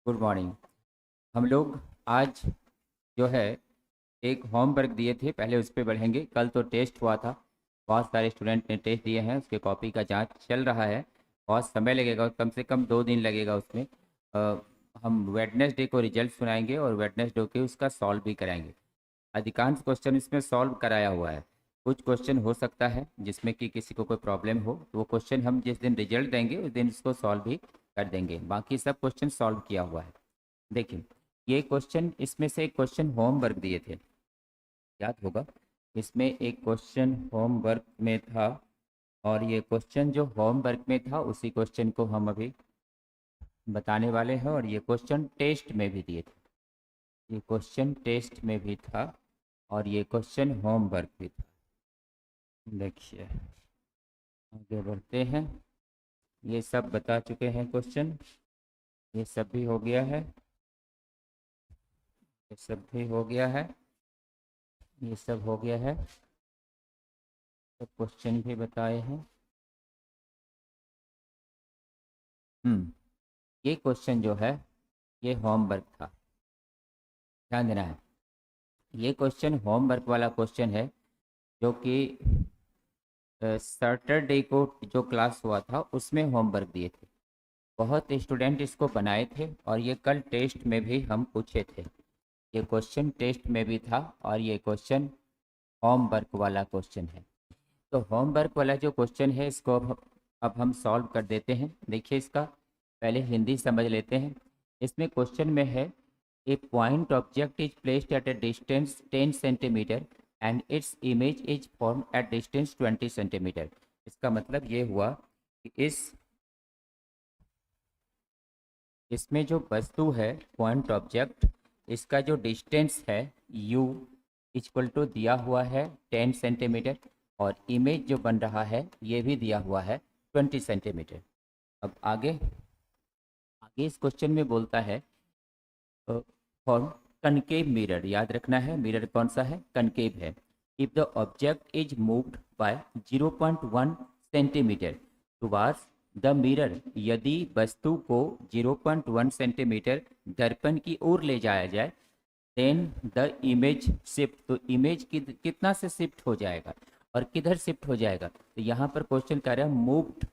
Good morning. हम लोग आज जो है एक होमवर्क दिए थे, पहले उस पर बढ़ेंगे। कल तो टेस्ट हुआ था, बहुत सारे स्टूडेंट ने टेस्ट दिए हैं, उसके कॉपी का जांच चल रहा है। बहुत समय लगेगा, कम से कम 2 दिन लगेगा उसमें। हम वेडनेसडे को रिजल्ट सुनाएंगे और वेडनेसडे को उसका सॉल्व भी कराएंगे। अधिकांश क्वेश्चन इसमें सॉल्व कराया हुआ है। कुछ क्वेश्चन हो सकता है जिसमें कि किसी को कोई प्रॉब्लम हो, तो वो क्वेश्चन हम जिस दिन रिजल्ट देंगे उस दिन उसको सॉल्व भी कर देंगे। बाकी सब क्वेश्चन सॉल्व किया हुआ है। देखिए, ये क्वेश्चन, इसमें से एक क्वेश्चन होमवर्क दिए थे, याद होगा। इसमें एक क्वेश्चन होमवर्क में था, और ये क्वेश्चन जो होमवर्क में था उसी क्वेश्चन को हम अभी बताने वाले हैं। और ये क्वेश्चन टेस्ट में भी दिए थे, ये क्वेश्चन टेस्ट में भी था और ये क्वेश्चन होमवर्क भी था। देखिए, आगे बढ़ते हैं। ये सब बता चुके हैं क्वेश्चन, ये सब भी हो गया है, ये सब भी हो गया है, ये सब हो गया है, सब क्वेश्चन भी बताए हैं। ये क्वेश्चन जो है ये होमवर्क था, ध्यान देना है। ये क्वेश्चन होमवर्क वाला क्वेश्चन है, जो कि सैटरडे को जो क्लास हुआ था उसमें होमवर्क दिए थे। बहुत स्टूडेंट इसको बनाए थे और ये कल टेस्ट में भी हम पूछे थे। ये क्वेश्चन टेस्ट में भी था और ये क्वेश्चन होमवर्क वाला क्वेश्चन है। तो होमवर्क वाला जो क्वेश्चन है इसको अब हम सॉल्व कर देते हैं। देखिए, इसका पहले हिंदी समझ लेते हैं। इसमें क्वेश्चन में है, a point object is placed at a distance 10 centimetre and it's image is form at distance 20 centimetre. इसका मतलब ये हुआ कि इसमें जो वस्तु है, पॉइंट ऑब्जेक्ट, इसका जो डिस्टेंस है u इक्वल टू दिया हुआ है 10 सेंटीमीटर, और इमेज जो बन रहा है ये भी दिया हुआ है 20 सेंटीमीटर। अब आगे आगे इस क्वेश्चन में बोलता है फॉर्म कनकेव मिरर। याद रखना है, मिरर कौन सा है, कनकेव है। If the object is moved by 0.1 centimetre towards the mirror, यदि वस्तु को 0.1 सेंटीमीटर दर्पण की ओर ले जाया जाए, देन द इमेज शिफ्ट, तो इमेज कितना से शिफ्ट हो जाएगा और किधर शिफ्ट हो जाएगा। तो यहाँ पर क्वेश्चन कर रहा है मूव्ड,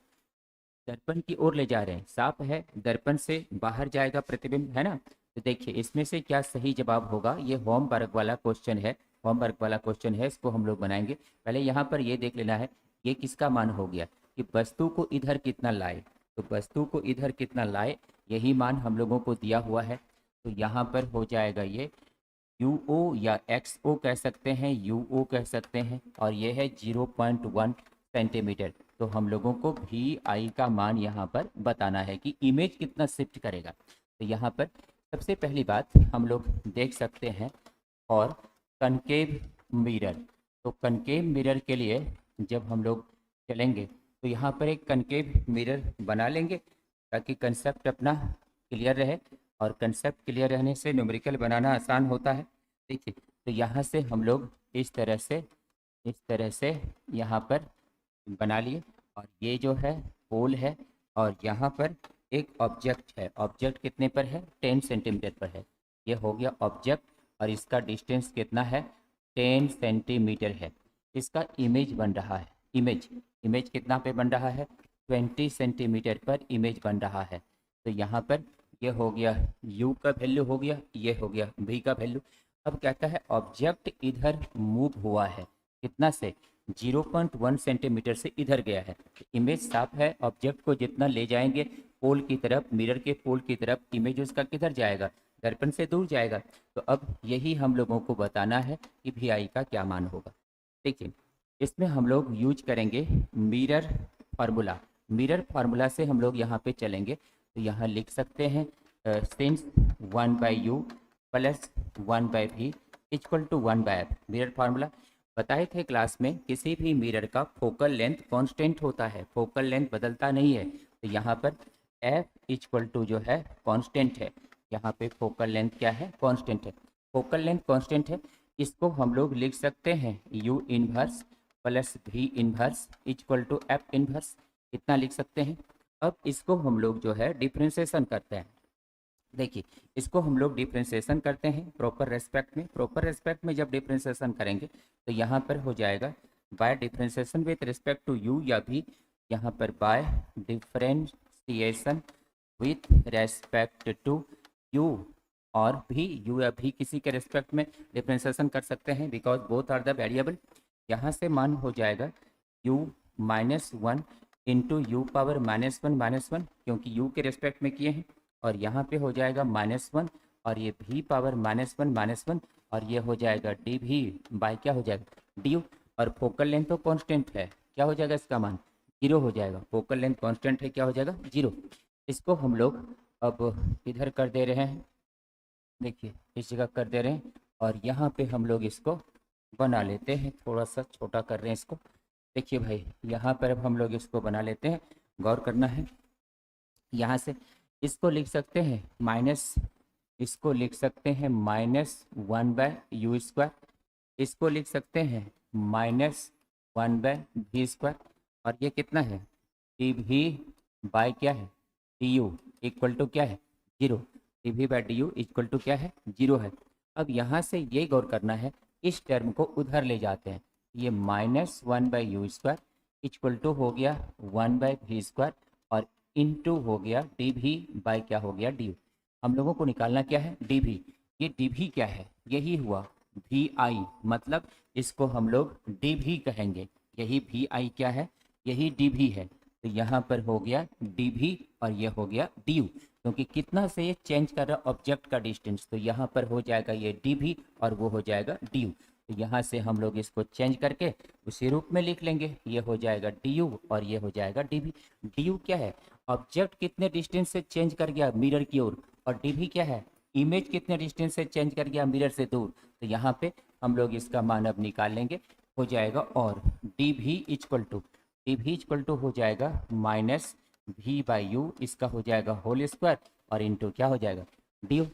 दर्पण की ओर ले जा रहे हैं, साफ है, दर्पण से बाहर जाएगा प्रतिबिंब, है ना। तो देखिए इसमें से क्या सही जवाब होगा। ये होमवर्क वाला क्वेश्चन है, होमवर्क वाला क्वेश्चन है, इसको हम लोग बनाएंगे। पहले यहाँ पर ये देख लेना है ये किसका मान हो गया, कि वस्तु को इधर कितना लाए। तो वस्तु को इधर कितना लाए, यही मान हम लोगों को दिया हुआ है। तो यहाँ पर हो जाएगा ये यू ओ या एक्स ओ कह सकते हैं, यू ओ कह सकते हैं, और ये है 0.1 सेंटीमीटर। तो हम लोगों को भी आई का मान यहाँ पर बताना है कि इमेज कितना शिफ्ट करेगा। तो यहाँ पर सबसे पहली बात हम लोग देख सकते हैं, और कनकेव मिरर। तो कनकेव मिरर के लिए जब हम लोग चलेंगे तो यहाँ पर एक कनकेव मिरर बना लेंगे, ताकि कंसेप्ट अपना क्लियर रहे। और कंसेप्ट क्लियर रहने से न्यूमेरिकल बनाना आसान होता है। देखिए, तो यहाँ से हम लोग इस तरह से यहाँ पर बना लिए, और ये जो है पोल है, और यहाँ पर एक ऑब्जेक्ट है। ऑब्जेक्ट कितने पर है, 10 सेंटीमीटर पर है। ये हो गया ऑब्जेक्ट, और इसका डिस्टेंस कितना है, 10 सेंटीमीटर है। इसका इमेज बन रहा है, इमेज इमेज कितना पे बन रहा है, 20 सेंटीमीटर पर इमेज बन रहा है। तो यहाँ पर ये हो गया u का वैल्यू, हो गया ये हो गया v का वैल्यू। अब कहता है ऑब्जेक्ट इधर मूव हुआ है, कितना से, 0.1 सेंटीमीटर से इधर गया है। इमेज साफ है, ऑब्जेक्ट को जितना ले जाएंगे पोल की तरफ, मिरर के पोल की तरफ, इमेज उसका किधर जाएगा, दर्पण से दूर जाएगा। तो अब यही हम लोगों को बताना है कि भी आई का क्या मान होगा। देखिए, इसमें हम लोग यूज करेंगे मिरर फार्मूला। मिरर फार्मूला से हम लोग यहाँ पे चलेंगे। तो यहाँ लिख सकते हैं since 1/u plus 1/v equal to 1/f। Mirror formula बताए थे क्लास में, किसी भी मिरर का फोकल लेंथ कांस्टेंट होता है, फोकल लेंथ बदलता नहीं है। तो यहाँ पर f इक्वल टू जो है कांस्टेंट है, यहाँ पे फोकल लेंथ क्या है, कांस्टेंट है। फोकल लेंथ कांस्टेंट है, इसको हम लोग लिख सकते हैं u inverse plus v inverse equal to f inverse. इतना लिख सकते हैं। अब इसको हम लोग जो है डिफ्रेंसिएशन करते हैं। देखिए, इसको हम लोग डिफ्रेंसिएशन करते हैं प्रॉपर रेस्पेक्ट में। प्रॉपर रेस्पेक्ट में जब डिफ्रेंसिएशन करेंगे तो यहाँ पर हो जाएगा by differentiation with respect to u, या भी यहाँ पर by differentiation with respect to u, और भी यू या भी किसी के रेस्पेक्ट में डिफ्रेंसिएशन कर सकते हैं, because both are the variable. यहाँ से मान हो जाएगा u -1 इंटू यू पावर -1 क्योंकि u के रेस्पेक्ट में किए हैं, और यहाँ पे हो जाएगा -1 और ये v पावर -1 और ये हो जाएगा डी भी बाय क्या हो जाएगा डी यू। और फोकल लेंथ तो कांस्टेंट है, क्या हो जाएगा इसका मान 0 हो जाएगा। फोकल लेंथ कांस्टेंट है, क्या हो जाएगा 0। इसको हम लोग अब इधर कर दे रहे हैं, देखिए इस जगह कर दे रहे हैं, और यहाँ पे हम लोग इसको बना लेते हैं, थोड़ा सा छोटा कर रहे हैं इसको। देखिए भाई यहाँ पर अब हम लोग इसको बना लेते हैं, गौर करना है। यहाँ से इसको लिख सकते हैं माइनस, इसको लिख सकते हैं -1/u², इसको लिख सकते हैं -1/v², और ये कितना है डी भी बाय क्या है डी यू इक्वल टू क्या है 0। डी भी by d u equal to क्या है 0 है। अब यहाँ से ये गौर करना है, इस टर्म को उधर ले जाते हैं, ये -1/u² इक्वल टू हो गया 1/v² और इनटू हो गया डी भी बाय क्या हो गया डी यू। हम लोगों को निकालना क्या है डी भी। ये डी भी क्या है, यही हुआ वी आई, मतलब इसको हम लोग डी भी कहेंगे। यही वी आई क्या है, यही डी भी है। तो यहाँ पर हो गया डी भी और ये हो गया डी यू, क्योंकि कितना से ये चेंज कर रहा है ऑब्जेक्ट का डिस्टेंस, तो यहाँ पर हो जाएगा ये डी भी और वो हो जाएगा डी यू। तो यहाँ से हम लोग इसको चेंज करके उसी रूप में लिख लेंगे, ये हो जाएगा डी यू और ये हो जाएगा डी भी। डी यू क्या है, ऑब्जेक्ट कितने डिस्टेंस से चेंज कर गया मिरर की ओर, और डी भी क्या है, इमेज कितने डिस्टेंस से चेंज कर गया मिरर से दूर। तो यहाँ पे हम लोग इसका मान अब निकाल लेंगे, हो जाएगा और डी भी इक्वल टू हो जाएगा -v/u, इसका हो जाएगा होल स्क्वायर और इंटू क्या हो जाएगा डी यू।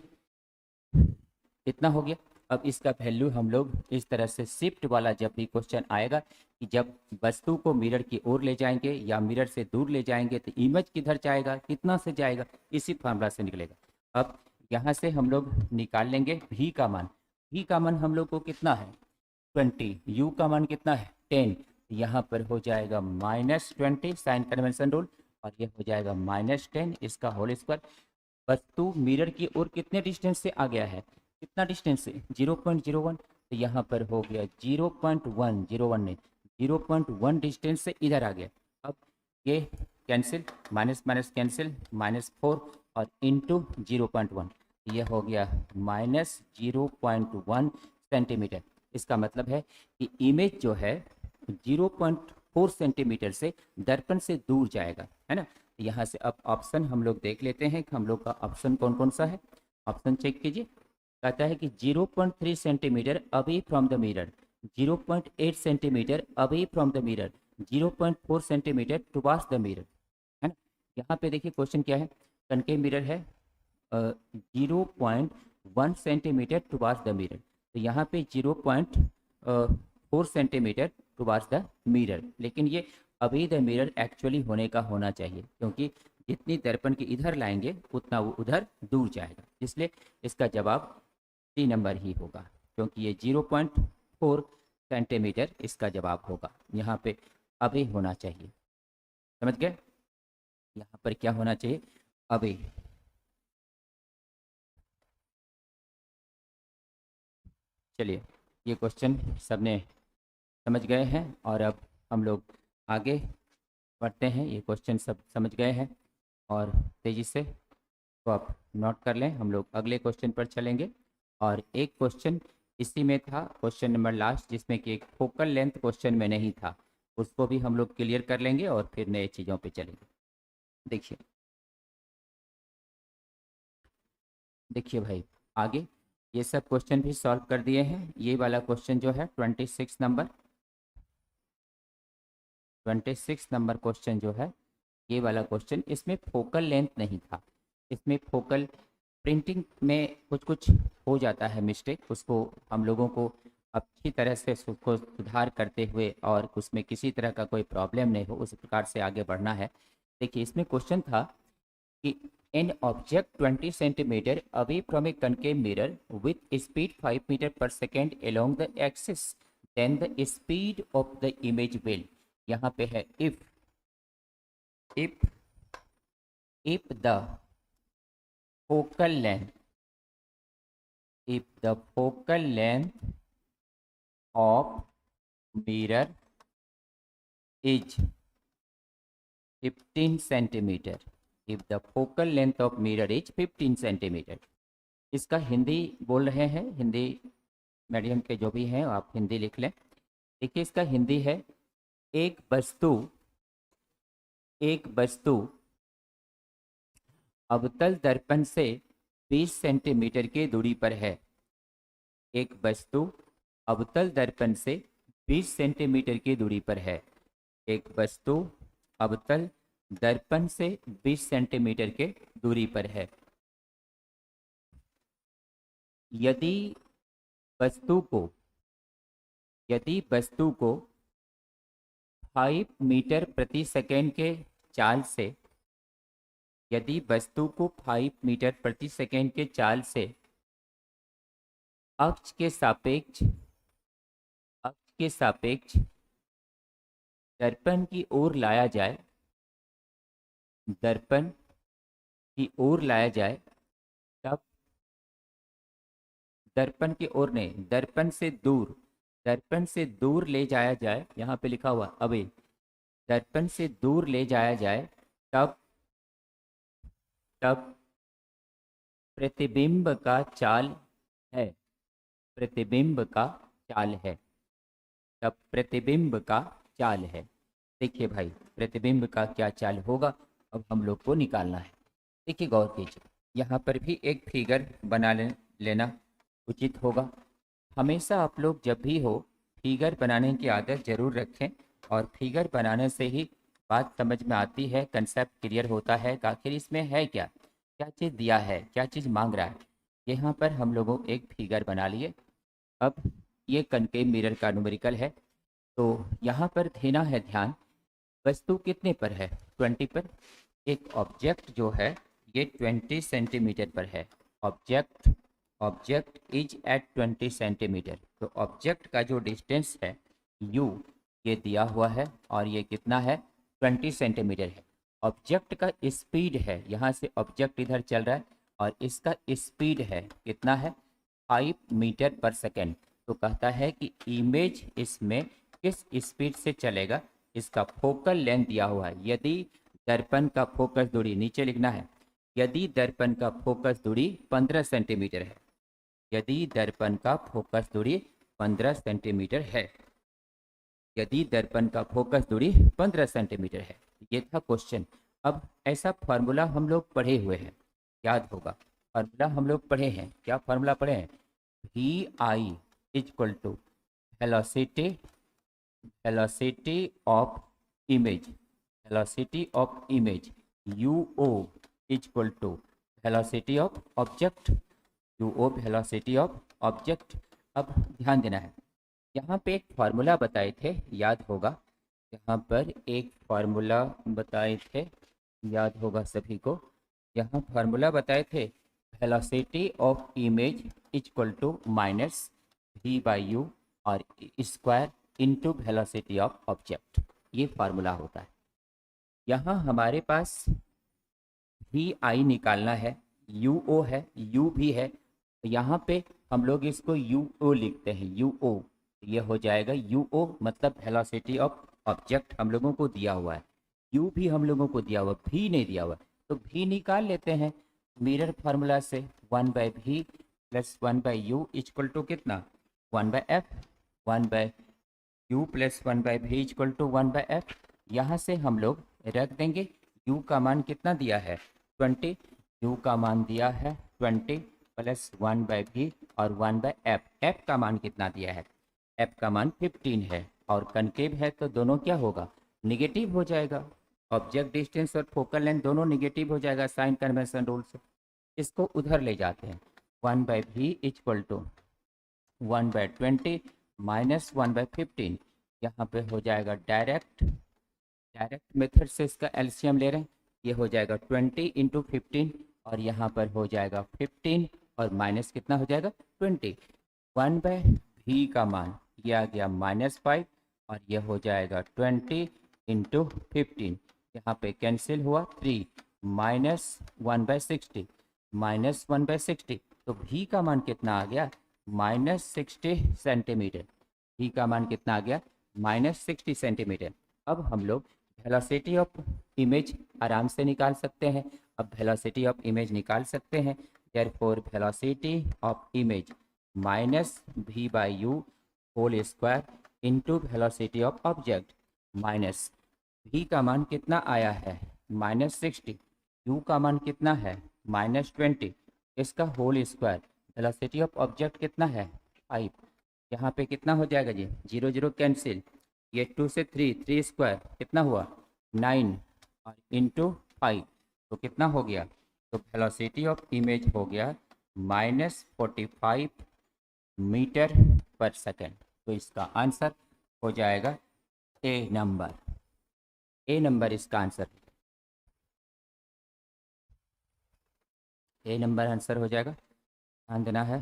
इतना हो गया। अब इसका वैल्यू हम लोग इस तरह से शिफ्ट वाला जब भी क्वेश्चन आएगा कि जब वस्तु को मिरर की ओर ले जाएंगे या मिरर से दूर ले जाएंगे तो इमेज किधर जाएगा, कितना से जाएगा, इसी फार्मूला से निकलेगा। अब यहाँ से हम लोग निकाल लेंगे v का मान। v का मान हम लोग को कितना है 20, u का मान कितना है 10, यहाँ पर हो जाएगा -20 साइन कन्वेंशन रूल, और ये हो जाएगा -10 इसका होल स्क्वायर। वस्तु मिरर की ओर कितने डिस्टेंस से आ गया है, कितना डिस्टेंस से 0.01, तो यहाँ पर हो गया 0.1 नहीं 0.1 डिस्टेंस से इधर आ गया। अब ये कैंसिल, माइनस माइनस कैंसिल, -4 और इंटू 0.1, ये हो गया -0.1 सेंटीमीटर। इसका मतलब है कि इमेज जो है 0.4 सेंटीमीटर से दर्पण से दूर जाएगा, है ना। यहाँ से अब ऑप्शन हम लोग देख लेते हैं कि हम लोग का ऑप्शन कौन कौन सा है। ऑप्शन चेक कीजिए, कहता है कि 0.3 centimetre away from the mirror, 0.8 centimetre away from the mirror, 0.4 centimetre towards the mirror, है ना। यहाँ पे देखिए क्वेश्चन क्या है, कनकेव मिरर है 0.1 सेंटीमीटर टुवार्ड्स द मिरर, तो यहाँ पे 0.4 सेंटीमीटर टुवार्ड्स द मिरर, लेकिन ये अभी द मिरर एक्चुअली होने का होना चाहिए, क्योंकि जितनी दर्पण की इधर लाएंगे उतना वो उधर दूर जाएगा, इसलिए इसका जवाब सी नंबर ही होगा, क्योंकि ये 0.4 सेंटीमीटर इसका जवाब होगा। यहाँ पे अभी होना चाहिए, समझ गए, यहाँ पर क्या होना चाहिए अभी। चलिए ये क्वेश्चन सबने समझ गए हैं, और अब हम लोग आगे बढ़ते हैं। ये क्वेश्चन सब समझ गए हैं और तेज़ी से तो आप नोट कर लें, हम लोग अगले क्वेश्चन पर चलेंगे। और एक क्वेश्चन इसी में था, क्वेश्चन नंबर लास्ट, जिसमें कि एक फोकल लेंथ क्वेश्चन में नहीं था, उसको भी हम लोग क्लियर कर लेंगे और फिर नए चीज़ों पे चलेंगे। देखिए देखिए भाई, आगे ये सब क्वेश्चन भी सॉल्व कर दिए हैं। ये वाला क्वेश्चन जो है 26 नंबर क्वेश्चन जो है, ये वाला क्वेश्चन, इसमें फोकल लेंथ नहीं था, इसमें फोकल प्रिंटिंग में कुछ कुछ हो जाता है मिस्टेक, उसको हम लोगों को अच्छी तरह से उसको सुधार करते हुए और उसमें किसी तरह का कोई प्रॉब्लम नहीं हो उस प्रकार से आगे बढ़ना है। देखिए इसमें क्वेश्चन था कि An object 20 centimeter away from a concave mirror with speed 5 meter per second along the axis, then the speed of the image will, यहाँ पे है if the focal length of mirror is 15 centimeter, if the focal length of mirror is 15 centimeter। इसका हिंदी बोल रहे हैं, Hindi medium के जो भी हैं आप हिंदी लिख लें। देखिए इसका हिंदी है, एक वस्तु अवतल दर्पण से 20 सेंटीमीटर की दूरी पर है। एक वस्तु अवतल दर्पण से 20 सेंटीमीटर की दूरी पर है। एक वस्तु अवतल दर्पण से 20 सेंटीमीटर के दूरी पर है। यदि वस्तु को 5 मीटर प्रति सेकेंड के चाल से, यदि वस्तु को 5 मीटर प्रति सेकेंड के चाल से अक्ष के सापेक्ष दर्पण की ओर लाया जाए, दर्पण तब दर्पण की ओर नहीं, दर्पण से दूर ले जाया जाए, यहाँ पे लिखा हुआ अवे, दर्पण से दूर ले जाया जाए, तब प्रतिबिंब का चाल है, तब प्रतिबिंब का चाल है। देखिए भाई प्रतिबिंब का क्या चाल होगा, अब हम लोग को निकालना है। देखिए गौर कीजिए, यहाँ पर भी एक फिगर बना लेना उचित होगा। हमेशा आप लोग जब भी हो फिगर बनाने की आदत जरूर रखें, और फिगर बनाने से ही बात समझ में आती है, कंसेप्ट क्लियर होता है कि आखिर इसमें है क्या चीज़ दिया है, क्या चीज़ मांग रहा है। यहाँ पर हम लोगों एक फिगर बना लिए। अब ये कनकेव मिरर का न्यूमेरिकल है, तो यहाँ पर देना है ध्यान, वस्तु कितने पर है, 20 पर। एक ऑब्जेक्ट जो है ये 20 सेंटीमीटर पर है। Object is at 20 centimetre. तो ऑब्जेक्ट का जो डिस्टेंस है u ये दिया हुआ है, और ये कितना है 20 सेंटीमीटर है। ऑब्जेक्ट का स्पीड है, यहाँ से ऑब्जेक्ट इधर चल रहा है और इसका स्पीड है कितना है 5 मीटर पर सेकेंड। तो कहता है कि इमेज इसमें किस स्पीड से चलेगा, इसका फोकल लेंथ दिया हुआ है। यदि दर्पण का फोकस दूरी, नीचे लिखना है, यदि दर्पण का फोकस दूरी 15 सेंटीमीटर है, यदि दर्पण का फोकस दूरी 15 सेंटीमीटर है, यदि दर्पण का फोकस दूरी 15 सेंटीमीटर है। ये था क्वेश्चन। अब ऐसा फार्मूला हम लोग पढ़े हुए हैं, याद होगा फार्मूला हम लोग पढ़े हैं। क्या फार्मूला पढ़े हैं, VI equal to velocity of image, UO equal to velocity of object, UO velocity of object. अब ध्यान देना है, यहाँ पे एक फार्मूला बताए थे, याद होगा, यहाँ पर एक फार्मूला बताए थे, याद होगा सभी को। यहाँ फार्मूला बताए थे, velocity of image equal to -v/u और square into velocity of object, ये फार्मूला होता है। यहाँ हमारे पास VI निकालना है, UO है, U भी है, यहाँ पे हम लोग इसको UO लिखते हैं, UO। ये हो जाएगा UO मतलब वेलोसिटी ऑफ ऑब्जेक्ट हम लोगों को दिया हुआ है, U भी हम लोगों को दिया हुआ, V नहीं दिया हुआ, तो V निकाल लेते हैं मिरर फार्मूला से। 1/v plus 1/u equal to कितना 1/f, 1/u plus 1/v equal to 1/f। यहाँ से हम लोग रख देंगे, u का मान कितना दिया है 20, u का मान दिया है 20 प्लस 1/v और 1/f, f का मान कितना दिया है, f का मान 15 है, और कनकेव है तो दोनों क्या होगा निगेटिव हो जाएगा। ऑब्जेक्ट डिस्टेंस और फोकल लेंथ दोनों निगेटिव हो जाएगा साइन कन्वेंशन रूल से। इसको उधर ले जाते हैं, 1/v इक्वल टू 1/20 माइनस 1/15। यहाँ पे हो जाएगा डायरेक्ट मेथड से इसका एलसीएम ले रहे हैं, ये हो जाएगा 20 इंटू 15 और यहाँ पर हो जाएगा 15 और माइनस कितना हो जाएगा 20। 1/v का मान ये आ गया -5 और ये हो जाएगा 20 इंटू 15। यहाँ पे कैंसिल हुआ 3 -1/60 -1/60 तो v का मान कितना आ गया -60 सेंटीमीटर। v का मान कितना आ गया -60 सेंटीमीटर। अब हम लोग वेलोसिटी ऑफ इमेज आराम से निकाल सकते हैं। अब वेलोसिटी ऑफ इमेज निकाल सकते हैं। Therefore velocity of image -v/u whole square into velocity of object minus v का मान कितना आया है -60, u का मान कितना है -20, इसका whole square. Velocity of object कितना है 5। यहाँ पे कितना हो जाएगा जी 0 0 कैंसिल, ये 2 से 3 स्क्वायर कितना हुआ 9 और इंटू 5 तो कितना हो गया। तो वेलोसिटी ऑफ इमेज हो गया -45 मीटर पर सेकेंड। तो इसका आंसर हो जाएगा ए नंबर। ए नंबर इसका आंसर, ए नंबर आंसर हो जाएगा। ध्यान देना है,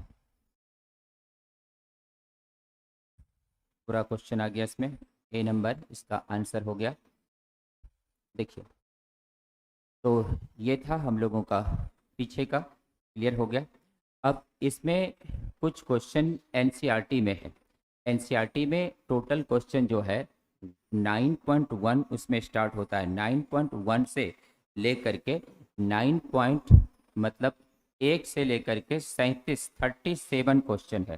पूरा क्वेश्चन आ गया इसमें, ए नंबर इसका आंसर हो गया। देखिए तो ये था हम लोगों का पीछे का, क्लियर हो गया। अब इसमें कुछ क्वेश्चन एनसीईआरटी में है। एनसीईआरटी में टोटल क्वेश्चन जो है 9.1 उसमें स्टार्ट होता है। 9.1 से लेकर के 9 पॉइंट मतलब 1 से लेकर के 37 क्वेश्चन है।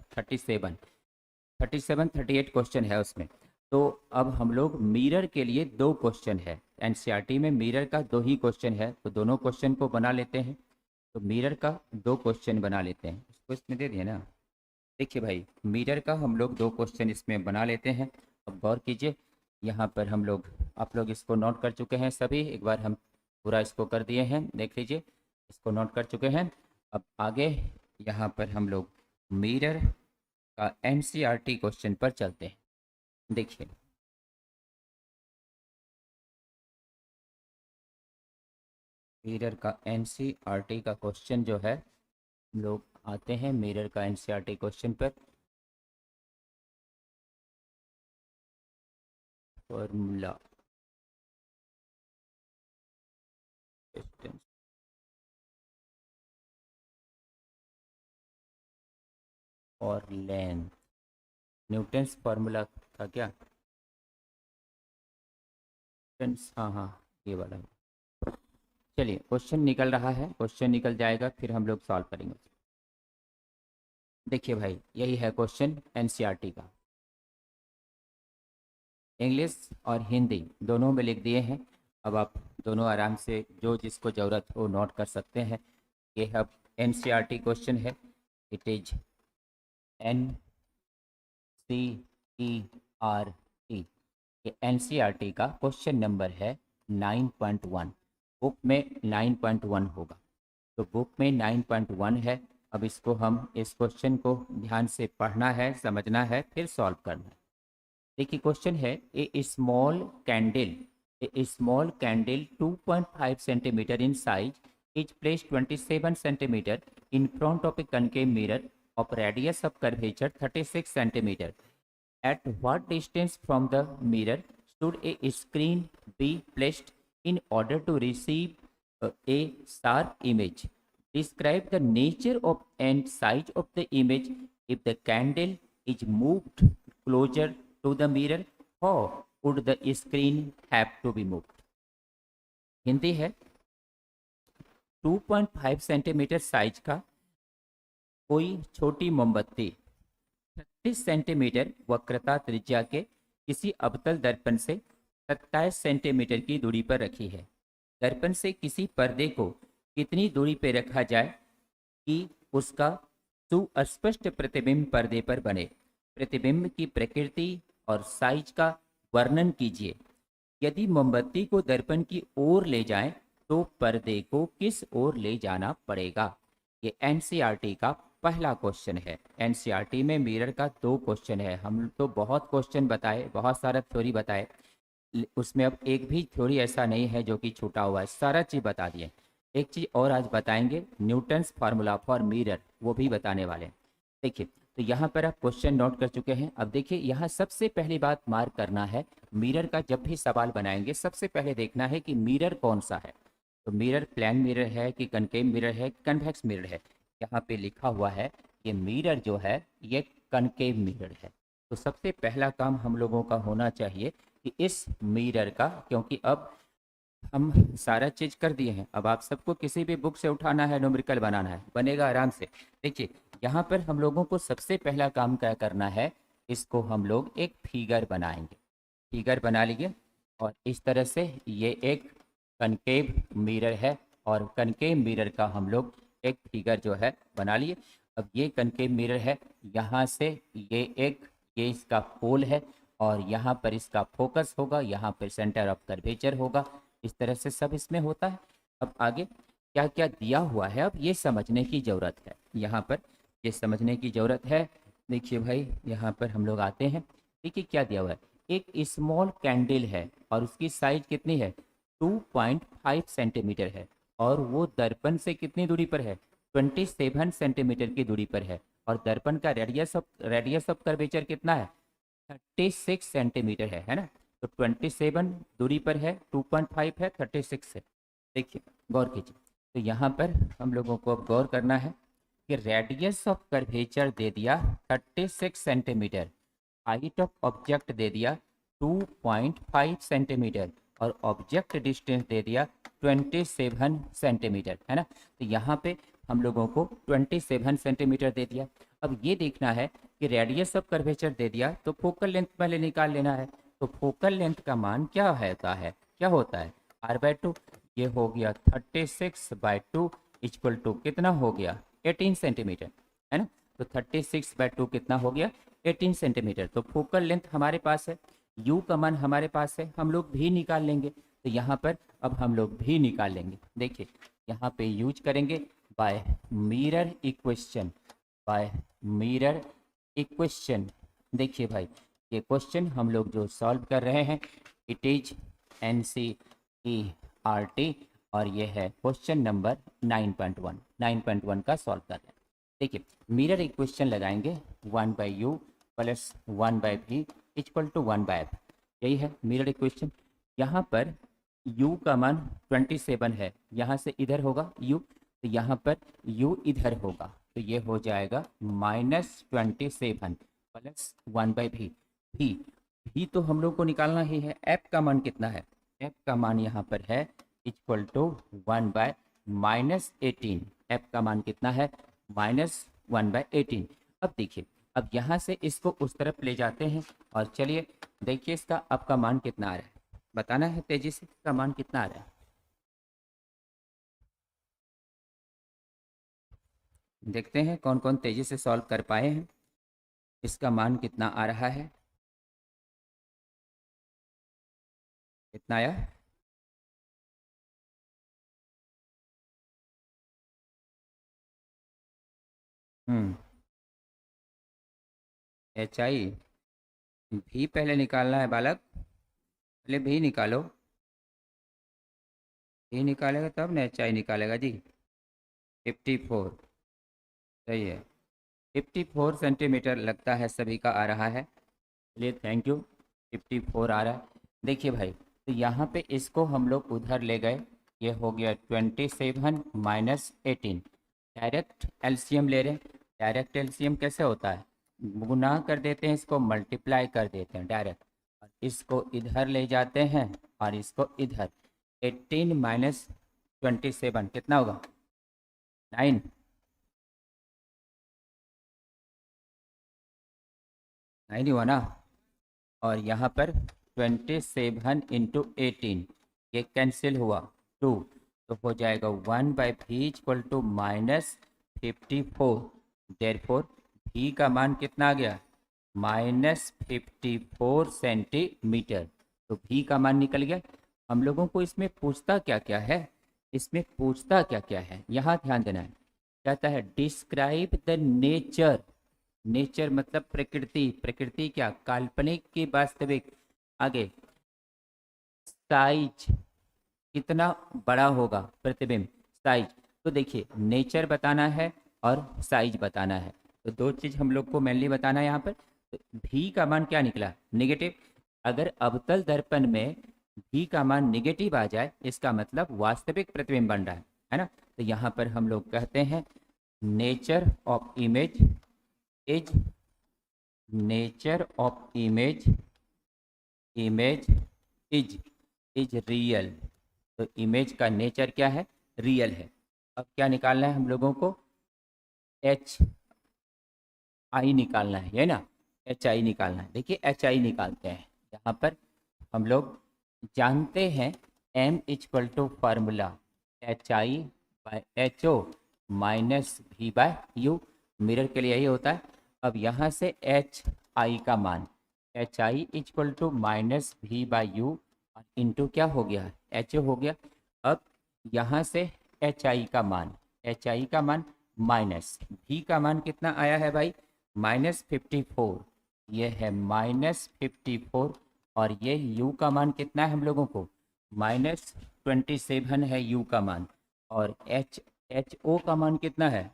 38 क्वेश्चन है उसमें। तो अब हम लोग मिरर के लिए 2 क्वेश्चन है। एनसीईआरटी में मिरर का 2 ही क्वेश्चन है, तो दोनों क्वेश्चन को बना लेते हैं। तो मिरर का 2 क्वेश्चन बना लेते हैं, उसको इसमें दे दिए ना। देखिए भाई मिरर का हम लोग 2 क्वेश्चन इसमें बना लेते हैं। अब गौर कीजिए, यहाँ पर हम लोग, आप लोग इसको नोट कर चुके हैं सभी, एक बार हम पूरा इसको कर दिए हैं, देख लीजिए इसको नोट कर चुके हैं। अब आगे यहाँ पर हम लोग मिरर का एनसीईआरटी क्वेश्चन पर चलते हैं। देखिए मिरर का एनसीईआरटी का क्वेश्चन जो है, हम लोग आते हैं मिरर का एनसीईआरटी क्वेश्चन पर। फॉर्मूला डिस्टेंस और लेंथ, न्यूटन्स फार्मूला था क्या, न्यूटन्स, हाँ हाँ ये वाला। चलिए क्वेश्चन निकल रहा है, क्वेश्चन निकल जाएगा फिर हम लोग सॉल्व करेंगे। देखिए भाई यही है क्वेश्चन एनसीईआरटी का, इंग्लिश और हिंदी दोनों में लिख दिए हैं। अब आप दोनों आराम से जो जिसको ज़रूरत हो नोट कर सकते हैं। ये अब एनसीईआरटी क्वेश्चन है, इट इज NCERT। ये एनसीईआरटी का क्वेश्चन नंबर है 9.1। बुक में 9.1 होगा, तो बुक में 9.1 है। अब इसको हम इस क्वेश्चन को ध्यान से पढ़ना है, समझना है, फिर सॉल्व करना है। देखिए क्वेश्चन है a small candle 2.5 centimetre in size is placed 27 centimetre in front of a concave mirror of radius of curvature 36 centimeter. At what distance from the mirror should a screen be placed in order to receive a sharp image? Describe the nature of and size of the image if the candle is moved closer to the mirror. How would the screen have to be moved? Hindi है 2.5 centimetre size का कोई छोटी मोमबत्ती 36 centimetre वक्रता त्रिज्या के किसी अवतल दर्पण से 27 सेंटीमीटर की दूरी पर रखी है। दर्पण से किसी पर्दे को कितनी दूरी पर रखा जाए कि उसका सुस्पष्ट प्रतिबिंब पर्दे पर बने? प्रतिबिंब की प्रकृति और साइज का वर्णन कीजिए। यदि मोमबत्ती को दर्पण की ओर ले जाएं तो पर्दे को किस ओर ले जाना पड़ेगा? ये एनसीईआरटी का पहला क्वेश्चन है। एनसीईआरटी में मिरर का 2 क्वेश्चन है। हम तो बहुत क्वेश्चन बताए, बहुत सारा थ्योरी बताए, उसमें अब एक भी थ्योरी ऐसा नहीं है जो कि छूटा हुआ है, सारा चीज़ बता दिए। एक चीज़ और आज बताएंगे, न्यूटन्स फार्मूला फॉर मिरर, वो भी बताने वाले हैं। देखिए, तो यहाँ पर आप क्वेश्चन नोट कर चुके हैं। अब देखिए, यहाँ सबसे पहली बात मार्क करना है, मिरर का जब भी सवाल बनाएंगे सबसे पहले देखना है कि मिरर कौन सा है। तो मिरर प्लेन मिरर है कि कनकेव मिरर है कि कन्वेक्स मिरर है। यहाँ पे लिखा हुआ है ये मिरर जो है ये कनकेव मिरर है। तो सबसे पहला काम हम लोगों का होना चाहिए कि इस मिरर का, क्योंकि अब हम सारा चीज कर दिए हैं, अब आप सबको किसी भी बुक से उठाना है, न्यूमेरिकल बनाना है, बनेगा आराम से। देखिए, यहाँ पर हम लोगों को सबसे पहला काम क्या करना है, इसको हम लोग एक फिगर बनाएंगे। फिगर बना लीजिए, और इस तरह से ये एक कनकेव मिरर है, और कनकेव मिरर का हम लोग एक फिगर जो है बना लिए। अब ये कनकेव मिरर है, यहाँ से ये इसका पोल है, और यहाँ पर इसका फोकस होगा, यहाँ पर सेंटर ऑफ कर्वेचर होगा। इस तरह से सब इसमें होता है। अब आगे क्या क्या दिया हुआ है, अब ये समझने की ज़रूरत है। यहाँ पर ये समझने की ज़रूरत है। देखिए भाई, यहाँ पर हम लोग आते हैं। देखिए क्या दिया हुआ है, एक स्मॉल कैंडल है और उसकी साइज कितनी है, 2.5 सेंटीमीटर है, और वो दर्पण से कितनी दूरी पर है, 27 सेंटीमीटर की दूरी पर है। और दर्पण का रेडियस ऑफ कर्वेचर कितना है, 36 सेंटीमीटर है ना। तो 27 दूरी पर है, 2.5 है, 36 है। देखिए, गौर कीजिए। तो यहाँ पर हम लोगों को अब गौर करना है कि रेडियस ऑफ कर्वेचर दे दिया 36 centimetre, height of object they दिया 2.5 सेंटीमीटर, और ऑब्जेक्ट डिस्टेंस दे दिया 27 सेंटीमीटर, है ना। तो यहाँ पे हम लोगों को 27 सेंटीमीटर दे दिया। अब ये देखना है कि रेडियस ऑफ कर्वेचर दे दिया, तो फोकल लेंथ पहले निकाल लेना है। तो फोकल लेंथ का मान क्या होता है r/2। ये हो गया 36/2 इक्वल टू कितना हो गया, 18 सेंटीमीटर, है ना। तो 36/2 कितना हो गया, 18 सेंटीमीटर। तो फोकल लेंथ हमारे पास है, u का मान हमारे पास है, हम लोग भी निकाल लेंगे। तो यहाँ पर अब हम लोग भी निकाल लेंगे। देखिए, यहाँ पे यूज करेंगे by mirror equation, by mirror equation. देखिए भाई, ये क्वेश्चन हम लोग जो सॉल्व कर रहे हैं, इट इज NCERT, और ये है क्वेश्चन नंबर 9.1 का सॉल्व कर रहे हैं। देखिए, मिरर इक्वेशन लगाएंगे, 1/u plus 1/v equal to 1/f, यही है मिरर इक्वेशन। यहाँ पर u का मान 27 है, यहाँ से इधर होगा u, तो यहाँ पर u इधर होगा, तो ये हो जाएगा -27 प्लस 1/v। भी तो हम लोग को निकालना ही है, f का मान कितना है, f का मान यहाँ पर है इक्वल टू 1/-18। f का मान कितना है, -1/18। अब देखिए, अब यहाँ से इसको उस तरफ ले जाते हैं, और चलिए देखिए इसका अब का मान कितना आ रहा है, बताना है तेजी से, इसका मान कितना आ रहा है। देखते हैं कौन कौन तेजी से सॉल्व कर पाए हैं। इसका मान कितना आ रहा है, कितना आया, हम्म, HI भी पहले निकालना है बालक, पहले भी निकालो, भी निकालेगा तब ना HI निकालेगा जी। 54, सही है, 54 सेंटीमीटर लगता है सभी का आ रहा है। चलिए थैंक यू, 54 आ रहा है। देखिए भाई, तो यहाँ पे इसको हम लोग उधर ले गए, ये हो गया 27 माइनस 18। डायरेक्ट एलसीएम ले रहे हैं। डायरेक्ट एलसीएम कैसे होता है, गुना कर देते हैं, इसको मल्टीप्लाई कर देते हैं डायरेक्ट, और इसको इधर ले जाते हैं और इसको इधर। 18 माइनस 27 कितना होगा, 9, 9 ही हुआ ना। और यहाँ पर 27 × 18, ये कैंसिल हुआ 2, तो हो जाएगा 1/v equal to -54। Therefore v का मान कितना आ गया, -54 सेंटीमीटर। तो v का मान निकल गया। हम लोगों को इसमें पूछता क्या क्या है, इसमें पूछता क्या क्या है, यहाँ ध्यान देना है। कहता है डिस्क्राइब द नेचर, नेचर मतलब प्रकृति, प्रकृति क्या, काल्पनिक की वास्तविक। आगे साइज कितना बड़ा होगा प्रतिबिंब, साइज। तो देखिए नेचर बताना है और साइज बताना है, तो दो चीज हम लोग को मेनली बताना है यहाँ पर। तो भी का मान क्या निकला, नेगेटिव। अगर अवतल दर्पण में भी का मान नेगेटिव आ जाए इसका मतलब वास्तविक प्रतिबिंब बन रहा है ना। तो यहाँ पर हम लोग कहते हैं nature of image is, nature of image image is real. तो इमेज का नेचर क्या है, रियल है। अब क्या निकालना है हम लोगों को, एच आई निकालना है ना, एच आई निकालना है। देखिए एच आई निकालते हैं, यहाँ पर हम लोग जानते हैं m equal to formula h i by h o minus v by u, mirror के लिए यही होता है। अब यहाँ से एच आई का मान h i equal to minus v by u into क्या हो गया, एच ओ हो गया। अब यहाँ से एच आई का मान, एच आई का मान माइनस वी का मान कितना आया है भाई, -54, ये है -54। और ये u का मान कितना है हम लोगों को, -27 है u का मान। और एच ओ का मान कितना है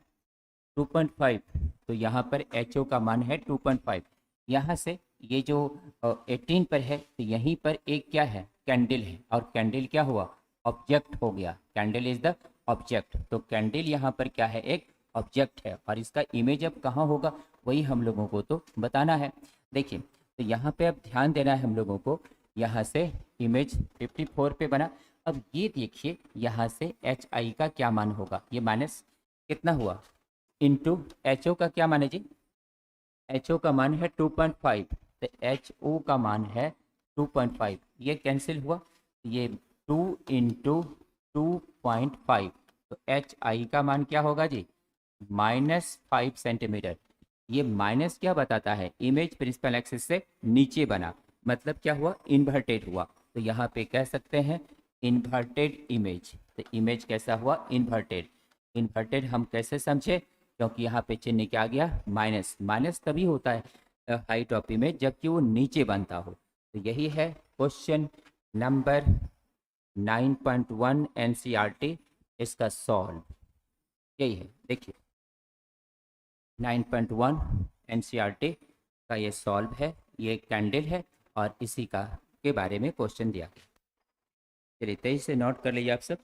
2.5, तो यहाँ पर एच ओ का मान है 2.5। यहाँ से ये जो 18 पर है तो यहीं पर एक क्या है, कैंडल है, और कैंडल क्या हुआ, ऑब्जेक्ट हो गया, कैंडल इज द ऑब्जेक्ट। तो कैंडल यहाँ पर क्या है, एक ऑब्जेक्ट है, और इसका इमेज अब कहाँ होगा वही हम लोगों को तो बताना है। देखिए तो यहाँ पे अब ध्यान देना है हम लोगों को, यहाँ से इमेज 54 पे बना। अब ये देखिए यहाँ से एच आई का क्या मान होगा, ये माइनस कितना हुआ इंटू एच ओ का क्या मान है जी, एच ओ का मान है 2.5, तो एच ओ का मान है 2.5, ये कैंसिल हुआ, ये 2 इंटू 2.5, तो एच आई का मान क्या होगा जी, -5 सेंटीमीटर। ये माइनस क्या बताता है, इमेज प्रिंसिपल एक्सिस से नीचे बना, मतलब क्या हुआ, इन्वर्टेड हुआ। तो यहाँ पे कह सकते हैं इन्वर्टेड इमेज। तो इमेज कैसा हुआ, इन्वर्टेड। इन्वर्टेड हम कैसे समझे, क्योंकि यहाँ पे चिन्ह क्या आ गया, माइनस। माइनस तभी होता है हाइट ऑफ इमेज जबकि वो नीचे बनता हो। तो यही है क्वेश्चन नंबर 9.1 एनसीईआरटी, इसका सॉल्व यही है। देखिए 9.1 एनसीईआरटी का ये सॉल्व है, ये कैंडल है और इसी का के बारे में क्वेश्चन दिया गया। चलिए तेजी से नोट कर लीजिए आप सब।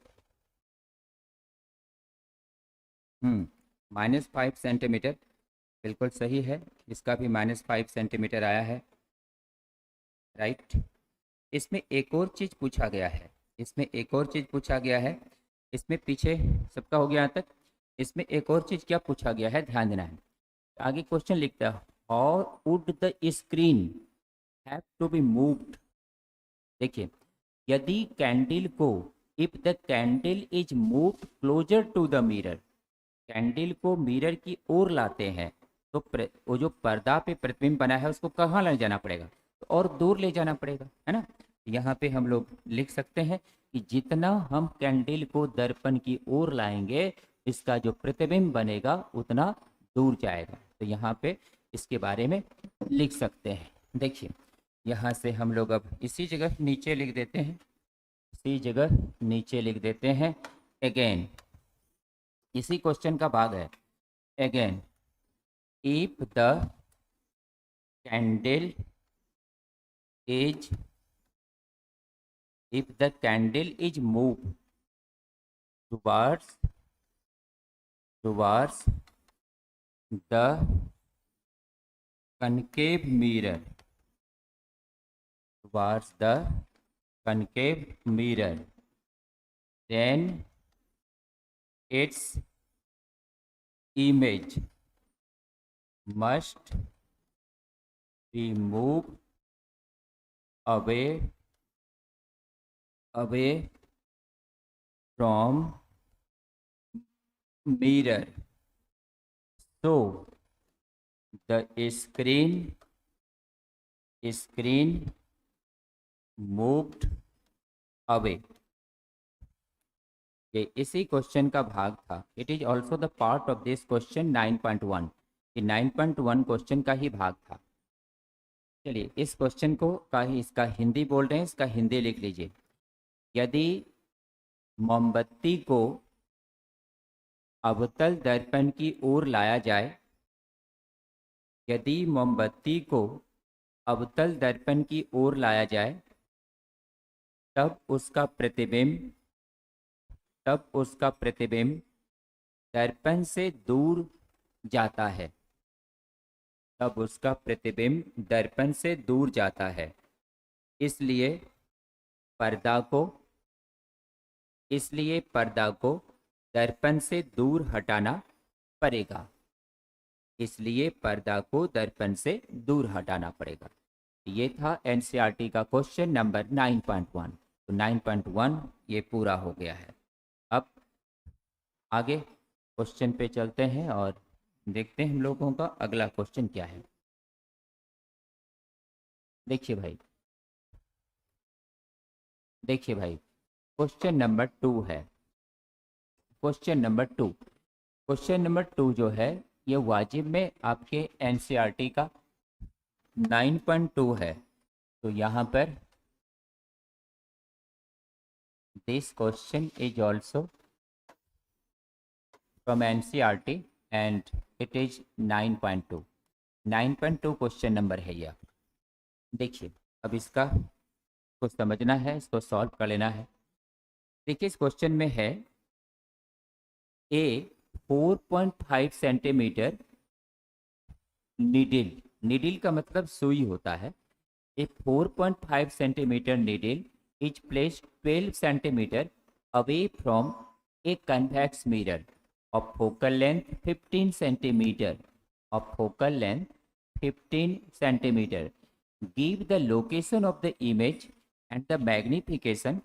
-5 सेंटीमीटर बिल्कुल सही है, इसका भी -5 सेंटीमीटर आया है, राइट। इसमें एक और चीज़ पूछा गया है, इसमें एक और चीज़ पूछा गया है, इसमें पीछे सबका हो गया यहाँ तक। इसमें एक और चीज़ क्या पूछा गया है, ध्यान देना है। आगे क्वेश्चन लिखता है how would the screen have to be moved. देखिए यदि कैंडल को, if the candle is moved closer to the mirror, candle को मिरर की ओर लाते हैं तो वो जो पर्दा पे प्रतिबिंब बना है उसको कहाँ ले जाना पड़ेगा, तो और दूर ले जाना पड़ेगा, है ना। यहाँ पे हम लोग लिख सकते हैं कि जितना हम कैंडल को दर्पण की ओर लाएंगे इसका जो प्रतिबिंब बनेगा उतना दूर जाएगा। तो यहाँ पे इसके बारे में लिख सकते हैं। देखिए यहाँ से हम लोग अब इसी जगह नीचे लिख देते हैं, इसी जगह नीचे लिख देते हैं अगेन, इसी क्वेश्चन का भाग है। Again if the candle is, if the candle is moved towards the concave mirror, towards the concave mirror, then its image must be moved away from mirror, so the screen moved away। ये इसी question का भाग था। It is also the part of this question 9.1, ये 9.1 question का ही भाग था। चलिए इस क्वेश्चन को का ही, इसका हिंदी बोल रहे हैं, इसका हिंदी लिख लीजिए। यदि मोमबत्ती को अवतल दर्पण की ओर लाया जाए, यदि मोमबत्ती को अवतल दर्पण की ओर लाया जाए, तब उसका प्रतिबिंब दर्पण से दूर जाता है। तब उसका प्रतिबिंब दर्पण से दूर जाता है। इसलिए पर्दा को दर्पण से दूर हटाना पड़ेगा। इसलिए पर्दा को दर्पण से दूर हटाना पड़ेगा। ये था एनसीईआरटी का क्वेश्चन नंबर 9.1। तो 9.1 ये पूरा हो गया है। अब आगे क्वेश्चन पे चलते हैं और देखते हैं हम लोगों का अगला क्वेश्चन क्या है। देखिए भाई क्वेश्चन नंबर 2 है। क्वेश्चन नंबर टू जो है ये वाजिब में आपके एनसीईआरटी का 9.2 है। तो यहाँ पर this question is also from NCERT and it is 9.2 question number है यह। देखिए अब इसका कुछ समझना है, इसको सॉल्व कर लेना है। देखिए इस क्वेश्चन में है ए 4.5 सेंटीमीटर नीडिल का मतलब सुई होता है। ए 4.5 centimetre needle is placed 12 centimetre away from a convex mirror of focal length 15 centimeter give the location of the image and the magnification.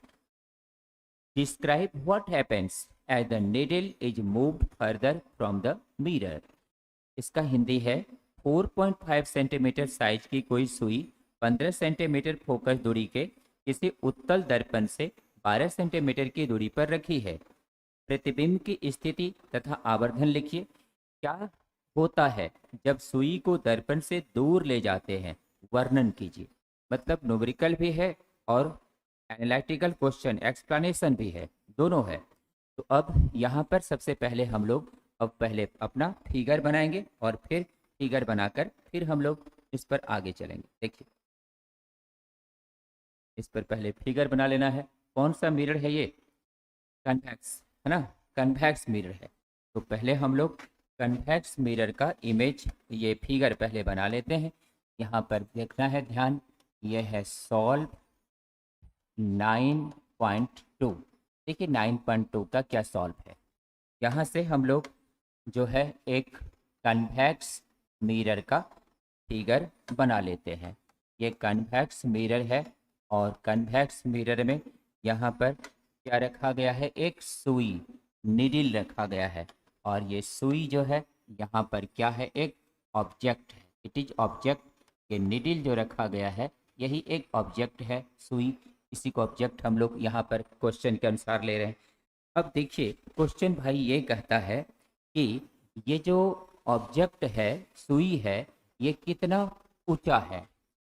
Describe what happens as the needle is moved further from the mirror. इसका हिंदी है 4.5 centimetre size की कोई सुई 15 centimetre focus दूरी के किसी उत्तल दर्पण से 12 सेंटीमीटर की दूरी पर रखी है। प्रतिबिंब की स्थिति तथा आवर्धन लिखिए। क्या होता है जब सुई को दर्पण से दूर ले जाते हैं, वर्णन कीजिए। मतलब न्यूमेरिकल भी है और एनालिटिकल क्वेश्चन एक्सप्लेनेशन भी है, दोनों है। तो अब यहाँ पर सबसे पहले हम लोग पहले अपना फिगर बनाएंगे और फिर फिगर बनाकर फिर हम लोग इस पर आगे चलेंगे। देखिए इस पर पहले फिगर बना लेना है। कौन सा मिरर है ये? कन्वेक्स है ना, कन्वेक्स मिरर है। तो पहले हम लोग कन्वेक्स मिरर का इमेज ये फिगर पहले बना लेते हैं। यहाँ पर देखना है ध्यान, ये है सॉल्व 9.2। देखिए 9.2 का क्या सॉल्व है। यहाँ से हम लोग जो है एक कन्वेक्स मिरर का फिगर बना लेते हैं। ये कन्वेक्स मिरर है और कन्वेक्स मिरर में यहाँ पर क्या रखा गया है? एक सुई, निडिल रखा गया है। और ये सुई जो है यहाँ पर क्या है? एक ऑब्जेक्ट है। It is object. ये निडिल जो रखा गया है यही एक ऑब्जेक्ट है, सुई। इसी को ऑब्जेक्ट हम लोग यहाँ पर क्वेश्चन के अनुसार ले रहे हैं। अब देखिए क्वेश्चन भाई ये कहता है कि ये जो ऑब्जेक्ट है, सुई है, ये कितना ऊंचा है।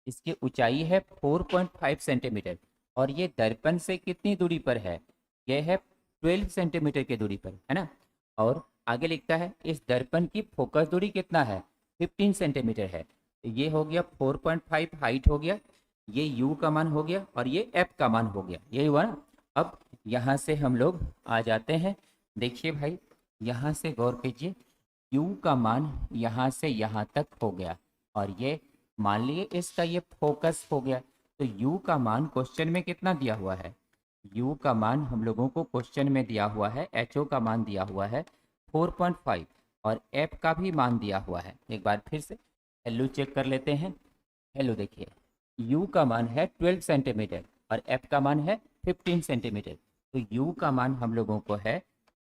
इसकी ऊंचाई है 4.5 सेंटीमीटर और ये दर्पण से कितनी दूरी पर है? यह है 12 सेंटीमीटर की दूरी पर, है ना। और आगे लिखता है इस दर्पण की फोकस दूरी कितना है? 15 सेंटीमीटर है। तो ये हो गया 4.5 हाइट हो गया, ये u का मान हो गया और ये f का मान हो गया, यही हुआ ना। अब यहाँ से हम लोग आ जाते हैं। देखिए भाई यहाँ से गौर कीजिए, u का मान यहाँ से यहाँ तक हो गया और ये मान लिए इसका ये फोकस हो गया। तो u का मान क्वेश्चन में कितना दिया हुआ है? u का मान हम लोगों को क्वेश्चन में दिया हुआ है, ho का मान दिया हुआ है 4.5 और f का भी मान दिया हुआ है। एक बार फिर से हेलो चेक कर लेते हैं। हेलो देखिए u का मान है 12 सेंटीमीटर और f का मान है 15 सेंटीमीटर। तो u का मान हम लोगों को है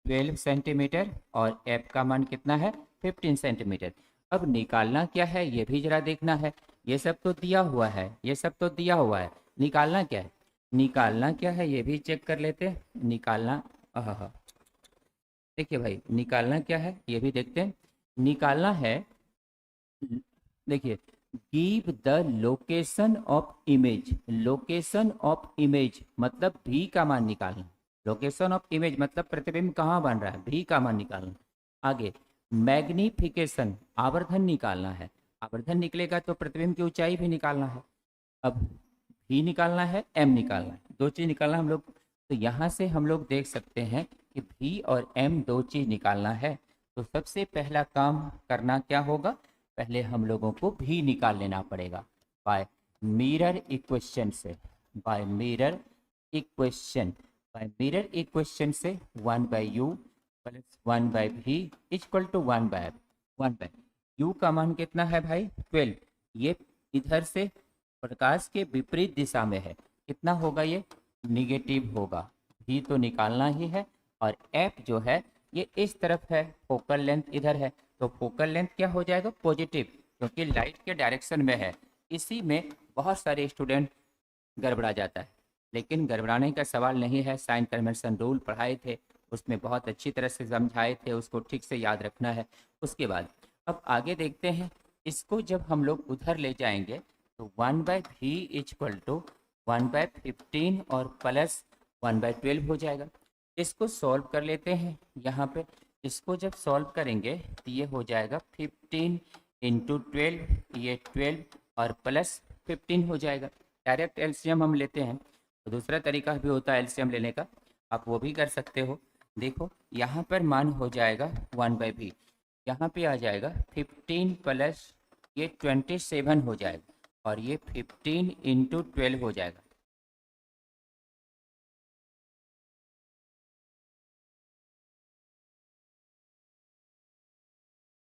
12 सेंटीमीटर और f का मान कितना है? 15 सेंटीमीटर। अब निकालना क्या है ये भी जरा देखना है। ये सब तो दिया हुआ है, ये सब तो दिया हुआ है, निकालना क्या है? निकालना क्या है ये भी चेक कर लेते हैं। निकालना देखिए भाई निकालना क्या है ये भी देखते हैं। निकालना है, देखिए give the location of image. Location of image मतलब भी का मान निकालना। लोकेशन ऑफ इमेज मतलब प्रतिबिंब कहाँ बन रहा है, भी का मान निकालना। आगे मैग्निफिकेशन, आवर्धन निकालना है। आवर्धन निकलेगा तो प्रतिबिंब की ऊंचाई भी निकालना है। अब भी निकालना है, एम निकालना है, दो चीज निकालना हम लोग। तो यहाँ से हम लोग देख सकते हैं कि भी और एम दो चीज निकालना है। तो सबसे पहला काम करना क्या होगा, पहले हम लोगों को भी निकाल लेना पड़ेगा बाय मिरर इक्वेशन से। By mirror equation, by mirror equation से 1/u plus 1/v equal to 1/1 you का मान कितना है भाई 12। ये इधर से प्रकाश के विपरीत दिशा में है, कितना होगा ये निगेटिव होगा। भी तो निकालना ही है। और एफ जो है ये इस तरफ है, फोकल लेंथ इधर है, तो फोकल लेंथ क्या हो जाएगा पॉजिटिव, क्योंकि लाइट के डायरेक्शन में है। इसी में बहुत सारे स्टूडेंट गड़बड़ा जाता है, लेकिन गड़बड़ाने का सवाल नहीं है। साइन कन्वेंशन रूल पढ़ाए थे, उसमें बहुत अच्छी तरह से समझाए थे, उसको ठीक से याद रखना है। उसके बाद अब आगे देखते हैं, इसको जब हम लोग उधर ले जाएंगे तो 1/v इक्वल टू 1/15 और प्लस 1/12 हो जाएगा। इसको सॉल्व कर लेते हैं यहाँ पे। इसको जब सॉल्व करेंगे तो ये हो जाएगा 15 इंटू 12, ये 12 और प्लस 15 हो जाएगा। डायरेक्ट एलसीएम हम लेते हैं, तो दूसरा तरीका भी होता है एलसीएम लेने का, आप वो भी कर सकते हो। देखो यहाँ पर मान हो जाएगा 1/v, यहाँ पे आ जाएगा 15 प्लस ये 27 हो जाएगा, और ये 15 इंटू 12 हो जाएगा।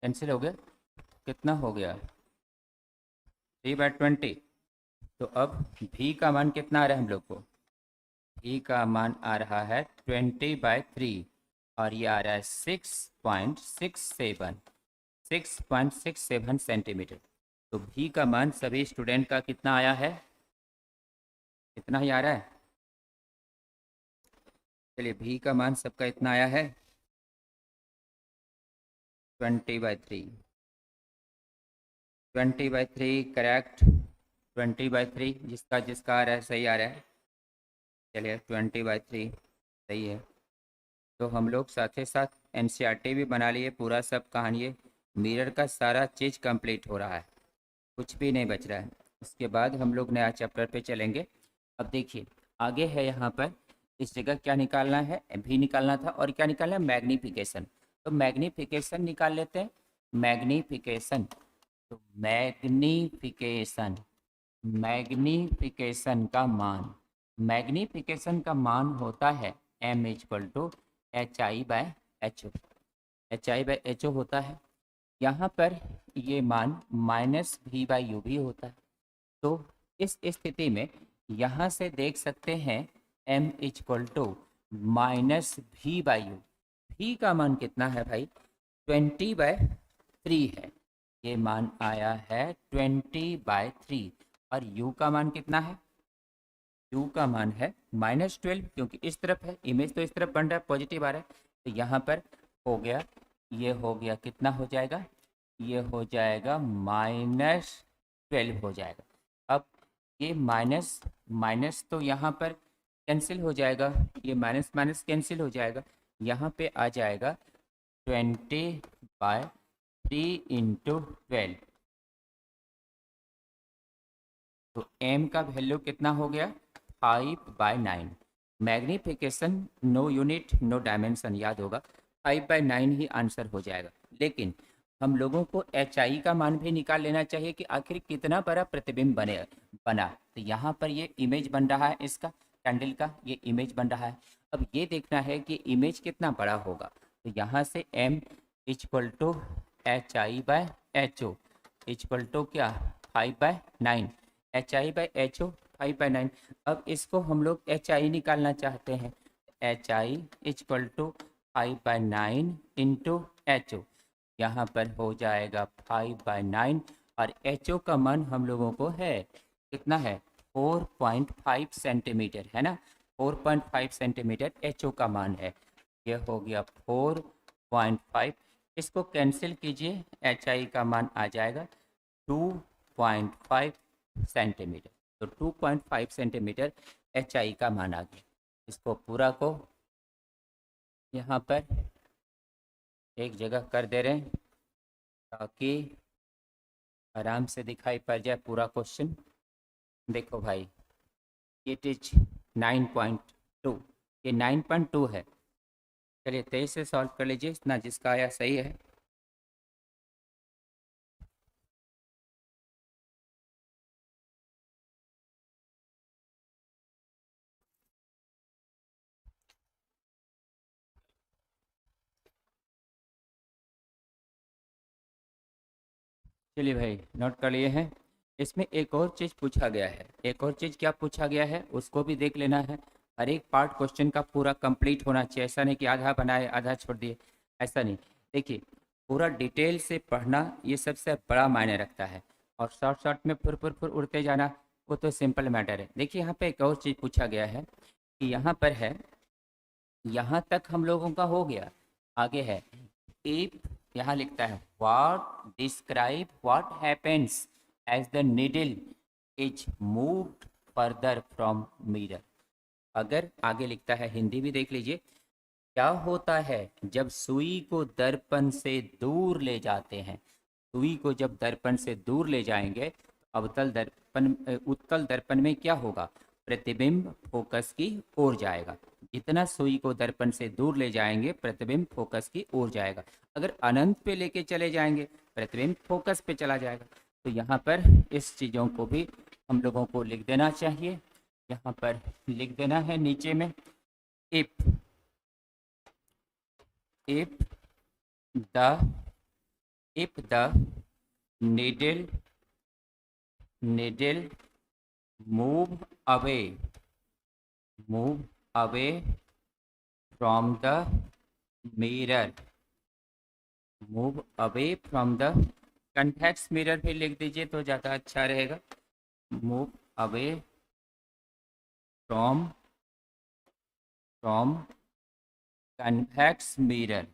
कैंसिल हो गया, कितना हो गया 3/20। तो अब भी का मान कितना आ रहा है हम लोग को, भी का मान आ रहा है 20/3, और ये आ रहा है 6.67 सेंटीमीटर। तो भी का मान सभी स्टूडेंट का कितना आया है, इतना ही आ रहा है। चलिए भी का मान सबका इतना आया है 20/3। 20/3 करेक्ट, 20/3 जिसका जिसका आ रहा है सही आ रहा है। चलिए 20/3 सही है। तो हम लोग साथ ही साथ एनसीईआरटी भी बना लिए, पूरा सब कहानी मिरर का सारा चीज़ कंप्लीट हो रहा है, कुछ भी नहीं बच रहा है। उसके बाद हम लोग नया चैप्टर पे चलेंगे। अब देखिए आगे है यहाँ पर, इस जगह क्या निकालना है, भी निकालना था, और क्या निकालना है मैग्नीफिकेशन। तो मैग्नीफिकेशन निकाल लेते हैं। मैग्नीफिकेशन, तो मैग्नीफिकेशन, मैग्नीफिकेशन का मान, मैग्नीफिकेशन का मान होता है m equal to HI/HO, HI/HO होता है। यहाँ पर ये मान -v/u भी होता है। तो इस स्थिति में यहाँ से देख सकते हैं m equal to -v/u। v का मान कितना है भाई 20/3 है, ये मान आया है 20/3। और u का मान कितना है, u का मान है -12, क्योंकि इस तरफ है, इमेज तो इस तरफ बन रहा है, पॉजिटिव आ रहा है। तो यहाँ पर हो गया, ये हो गया, कितना हो जाएगा, ये हो जाएगा -12 हो जाएगा। अब ये माइनस माइनस तो यहाँ पर कैंसिल हो जाएगा, ये माइनस माइनस कैंसिल हो जाएगा, यहाँ पे आ जाएगा 20/3 इंटू 12। तो m का वैल्यू कितना हो गया 5/9। Magnification no unit no dimension, याद होगा 5/9 ही आंसर हो जाएगा। लेकिन हम लोगों को HI का मान भी निकाल लेना चाहिए कि आखिर कितना बड़ा प्रतिबिंब बना। तो यहाँ पर ये इमेज बन रहा है, इसका कैंडल का ये इमेज बन रहा है। अब ये देखना है कि इमेज कितना बड़ा होगा। तो यहाँ से m equal to HI/HO equal to क्या 5/9, HI/HO 5/9। अब इसको हम लोग HI निकालना चाहते हैं, HI equal to 5/9 into HO, यहाँ पर हो जाएगा 5/9, और HO का मान हम लोगों को है कितना है 4.5 सेंटीमीटर, है ना, 4.5 सेंटीमीटर HO का मान है। ये हो गया 4.5, इसको कैंसिल कीजिए, HI का मान आ जाएगा 2 2.5 सेंटीमीटर। तो 2.5 सेंटीमीटर HI का माना गया। इसको पूरा को यहाँ पर एक जगह कर दे रहे हैं ताकि आराम से दिखाई पड़ जाए पूरा क्वेश्चन। देखो भाई, इट इज 9.2, ये 9.2 है। चलिए 23 से सॉल्व कर लीजिए, इतना जिसका आया सही है। चलिए भाई, नोट कर लिए हैं। इसमें एक और चीज़ पूछा गया है। एक और चीज़ क्या पूछा गया है उसको भी देख लेना है। हर एक पार्ट क्वेश्चन का पूरा कंप्लीट होना चाहिए। ऐसा नहीं कि आधा बनाए आधा छोड़ दिए, ऐसा नहीं। देखिए, पूरा डिटेल से पढ़ना ये सबसे बड़ा मायने रखता है, और शॉर्ट शॉर्ट में फुर फुर फुर उड़ते जाना वो तो सिंपल मैटर है। देखिए यहाँ पे एक और चीज़ पूछा गया है कि यहाँ पर है, यहाँ तक हम लोगों का हो गया। आगे है इफ, यहाँ लिखता है what describe what happens as the needle is moved further from mirror. अगर आगे लिखता है, हिंदी भी देख लीजिए, क्या होता है जब सुई को दर्पण से दूर ले जाते हैं। सुई को जब दर्पण से दूर ले जाएंगे, उत्तल दर्पण में क्या होगा, प्रतिबिंब फोकस की ओर जाएगा। जितना सुई को दर्पण से दूर ले जाएंगे प्रतिबिंब फोकस की ओर जाएगा। अगर अनंत पे लेके चले जाएंगे प्रतिबिंब फोकस पे चला जाएगा। तो यहाँ पर इस चीज़ों को भी हम लोगों को लिख देना चाहिए। यहाँ पर लिख देना है नीचे में, if the needle move away from the mirror, move away from the convex mirror भी लिख दीजिए तो ज़्यादा अच्छा रहेगा। move away from convex mirror,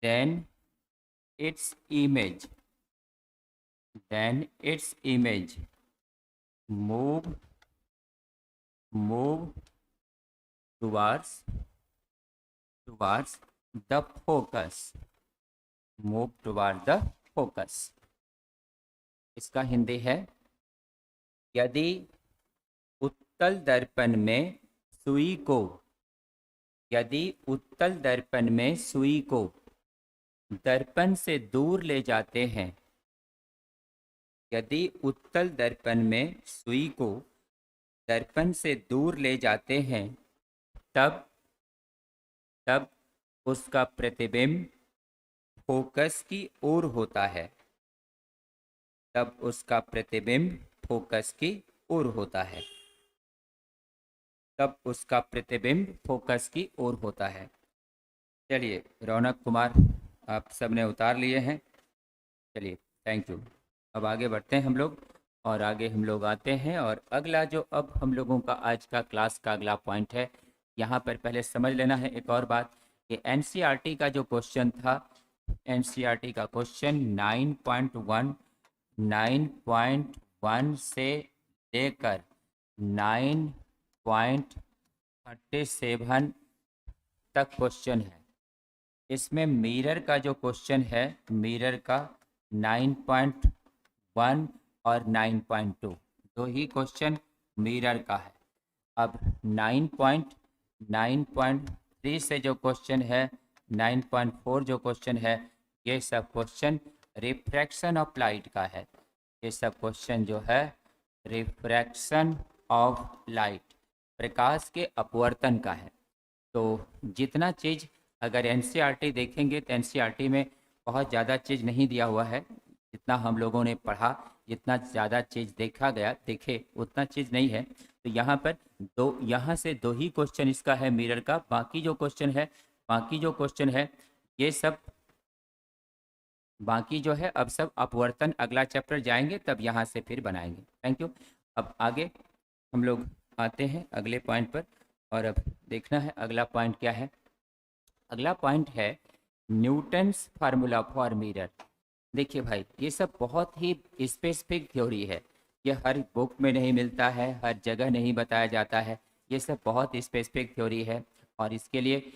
then its image move towards the focus, move toward the focus। इसका हिंदी है, यदि उत्तल दर्पण में सुई को दर्पण से दूर ले जाते हैं, यदि उत्तल दर्पण में सुई को दर्पण से दूर ले जाते हैं, तब उसका प्रतिबिंब फोकस की ओर होता है। तब उसका प्रतिबिंब फोकस की ओर होता है। तब उसका प्रतिबिंब फोकस की ओर होता है। चलिए रौनक कुमार, आप सबने उतार लिए हैं। चलिए थैंक यू। अब आगे बढ़ते हैं हम लोग, और आगे हम लोग आते हैं। और अगला जो अब हम लोगों का आज का क्लास का अगला पॉइंट है, यहाँ पर पहले समझ लेना है एक और बात कि एनसीईआरटी का जो क्वेश्चन था, एनसीईआरटी का क्वेश्चन 9.1 से लेकर 9.37 तक क्वेश्चन है। इसमें मिरर का जो क्वेश्चन है, मिरर का 9.1 और 9.2 दो ही क्वेश्चन मिरर का है। अब 9.3 से जो क्वेश्चन है, 9.4 जो क्वेश्चन है, ये सब क्वेश्चन रिफ्रैक्शन ऑफ लाइट का है। ये सब क्वेश्चन जो है रिफ्रैक्शन ऑफ लाइट, प्रकाश के अपवर्तन का है। तो जितना चीज़ अगर एनसीईआरटी देखेंगे तो एनसीईआरटी में बहुत ज़्यादा चीज़ नहीं दिया हुआ है। जितना हम लोगों ने पढ़ा, जितना ज़्यादा चीज़ देखा गया, देखे उतना चीज़ नहीं है। तो यहाँ पर यहाँ से दो ही क्वेश्चन इसका है मिरर का। बाकी जो क्वेश्चन है ये सब बाकी जो है अब सब अपवर्तन, अगला चैप्टर जाएंगे तब यहाँ से फिर बनाएंगे। Thank you. अब आगे हम लोग आते हैं अगले पॉइंट पर, और अब देखना है अगला पॉइंट क्या है। अगला पॉइंट है न्यूटन्स फार्मूला फॉर मिरर। देखिए भाई, ये सब बहुत ही स्पेसिफिक थ्योरी है, ये हर बुक में नहीं मिलता है, हर जगह नहीं बताया जाता है। ये सब बहुत स्पेसिफिक थ्योरी है और इसके लिए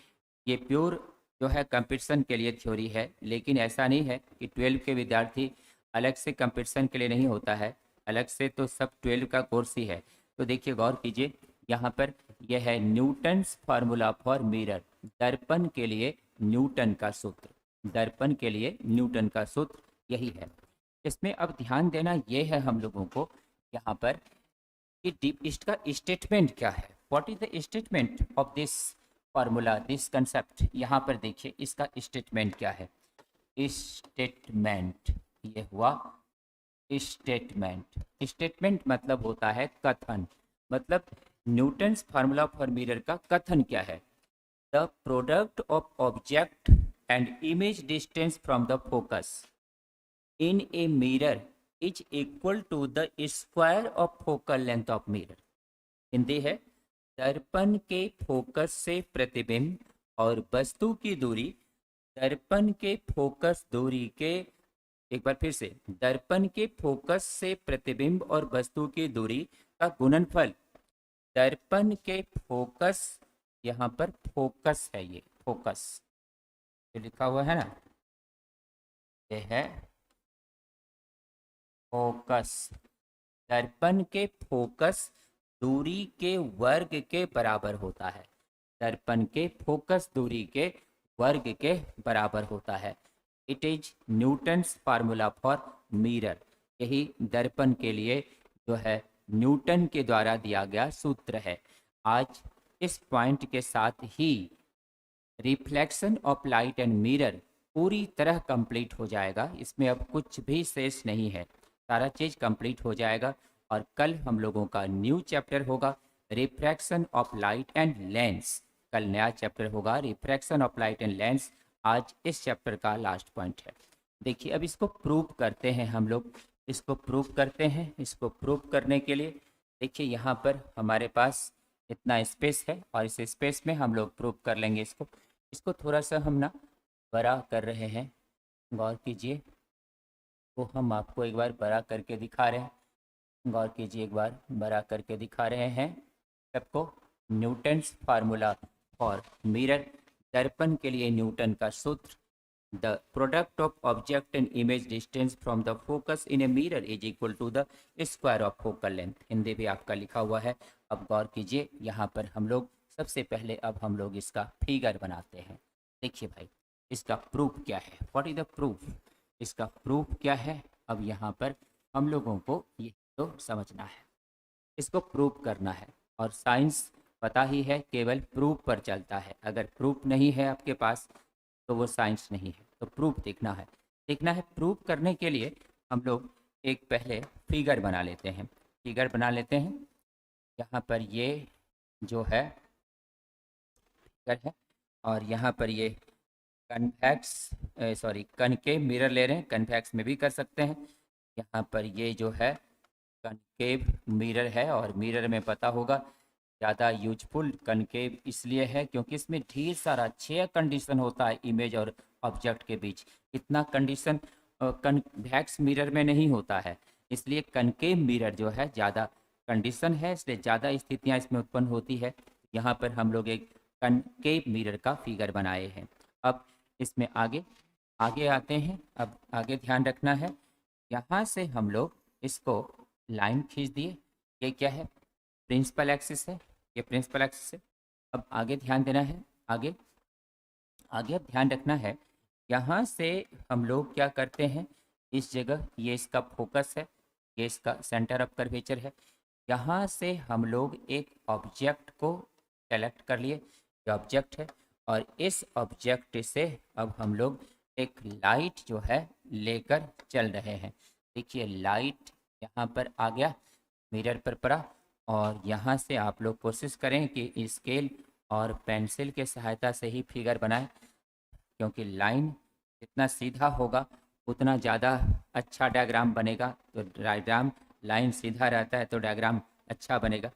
ये प्योर जो है कंपटीशन के लिए थ्योरी है। लेकिन ऐसा नहीं है कि 12 के विद्यार्थी अलग से कंपटीशन के लिए नहीं होता है, अलग से तो सब 12 का कोर्स ही है। तो देखिए गौर कीजिए, यहाँ पर यह है न्यूटन्स फार्मूला फॉर मिरर, दर्पण के लिए न्यूटन का सूत्र, दर्पण के लिए न्यूटन का सूत्र यही है। इसमें अब ध्यान देना ये है हम लोगों को यहाँ पर कि इसका स्टेटमेंट क्या है, what is the statement of this formula, this concept. यहाँ पर देखिए इसका स्टेटमेंट क्या है। स्टेटमेंट, ये हुआ स्टेटमेंट। स्टेटमेंट मतलब होता है कथन, मतलब न्यूटन्स फार्मूला फॉर मिरर का कथन क्या है। The product of object and image distance from the focus in a mirror is equal to the square of focal length of mirror. Hindi है, दर्पण के फोकस से प्रतिबिंब और वस्तु की दूरी दर्पण के फोकस दूरी के, एक बार फिर से, दर्पण के फोकस से प्रतिबिंब और वस्तु की दूरी का गुणनफल। दर्पण के फोकस, यहाँ पर फोकस है, ये फोकस जो लिखा हुआ है ना, ये है फोकस। दर्पण के फोकस दूरी के वर्ग के बराबर होता है, दर्पण के फोकस दूरी के वर्ग के बराबर होता है। It is Newton's formula for mirror, यही दर्पण के लिए जो है न्यूटन के द्वारा दिया गया सूत्र है। आज इस पॉइंट के साथ ही reflection of light and mirror पूरी तरह कंप्लीट हो जाएगा, इसमें अब कुछ भी शेष नहीं है, सारा चीज़ कंप्लीट हो जाएगा। और कल हम लोगों का न्यू चैप्टर होगा refraction of light and lens, कल नया चैप्टर होगा refraction of light and lens. आज इस चैप्टर का लास्ट पॉइंट है। देखिए अब इसको प्रूव करते हैं हम लोग, इसको प्रूव करते हैं। इसको प्रूव करने के लिए देखिए यहाँ पर हमारे पास इतना स्पेस है और इस स्पेस में हम लोग प्रूव कर लेंगे इसको। इसको थोड़ा सा हम ना बड़ा कर रहे हैं, गौर कीजिए, वो हम आपको एक बार बड़ा करके दिखा रहे हैं, गौर कीजिए, एक बार बड़ा करके दिखा रहे हैं सबको। न्यूटन्स फार्मूला फॉर मिरर, दर्पण के लिए न्यूटन का सूत्र। The product of object and image distance from the focus in a mirror is equal to the square of focal length, Hindi भी आपका लिखा हुआ है। अब गौर कीजिए, यहाँ पर हम लोग सबसे पहले अब हम लोग इसका फिगर बनाते हैं। देखिए भाई, इसका प्रूफ क्या है, व्हाट इज द प्रूफ, इसका प्रूफ क्या है। अब यहाँ पर हम लोगों को ये तो समझना है, इसको प्रूफ करना है। और साइंस पता ही है केवल प्रूफ पर चलता है, अगर प्रूफ नहीं है आपके पास तो वो साइंस नहीं है। तो प्रूफ देखना है, देखना है। प्रूफ करने के लिए हम लोग एक पहले फिगर बना लेते हैं, फिगर बना लेते हैं। यहाँ पर ये जो है फिगर है और यहाँ पर ये कन्वेक्स, सॉरी कनकेव मिरर ले रहे हैं, कन्वेक्स में भी कर सकते हैं। यहाँ पर ये जो है कनकेव मिरर है और मिरर में पता होगा ज़्यादा यूजफुल कनकेव इसलिए है क्योंकि इसमें ढेर सारा 6 कंडीशन होता है इमेज और ऑब्जेक्ट के बीच। इतना कंडीशन कन्वेक्स मिरर में नहीं होता है, इसलिए कनकेव मिरर जो है ज़्यादा कंडीशन है, इसलिए ज़्यादा स्थितियाँ इसमें उत्पन्न होती है। यहाँ पर हम लोग एक कनकेव मिरर का फिगर बनाए हैं। अब इसमें आगे आगे आते हैं। अब आगे ध्यान रखना है, यहाँ से हम लोग इसको लाइन खींच दिए, ये क्या है, प्रिंसिपल एक्सिस है, ये प्रिंसिपल एक्सिस है। अब आगे ध्यान देना है, आगे आगे अब ध्यान रखना है, यहाँ से हम लोग क्या करते हैं, इस जगह ये इसका फोकस है, ये इसका सेंटर ऑफ कर्वेचर है। यहाँ से हम लोग एक ऑब्जेक्ट को सेलेक्ट कर लिए, ये ऑब्जेक्ट है, और इस ऑब्जेक्ट से अब हम लोग एक लाइट जो है लेकर चल रहे हैं। देखिए लाइट यहाँ पर आ गया, मिरर पर पड़ा, और यहाँ से आप लोग कोशिश करें कि स्केल और पेंसिल के सहायता से ही फिगर बनाएं, क्योंकि लाइन जितना सीधा होगा उतना ज़्यादा अच्छा डायग्राम बनेगा। तो डायग्राम लाइन सीधा रहता है तो डायग्राम अच्छा बनेगा।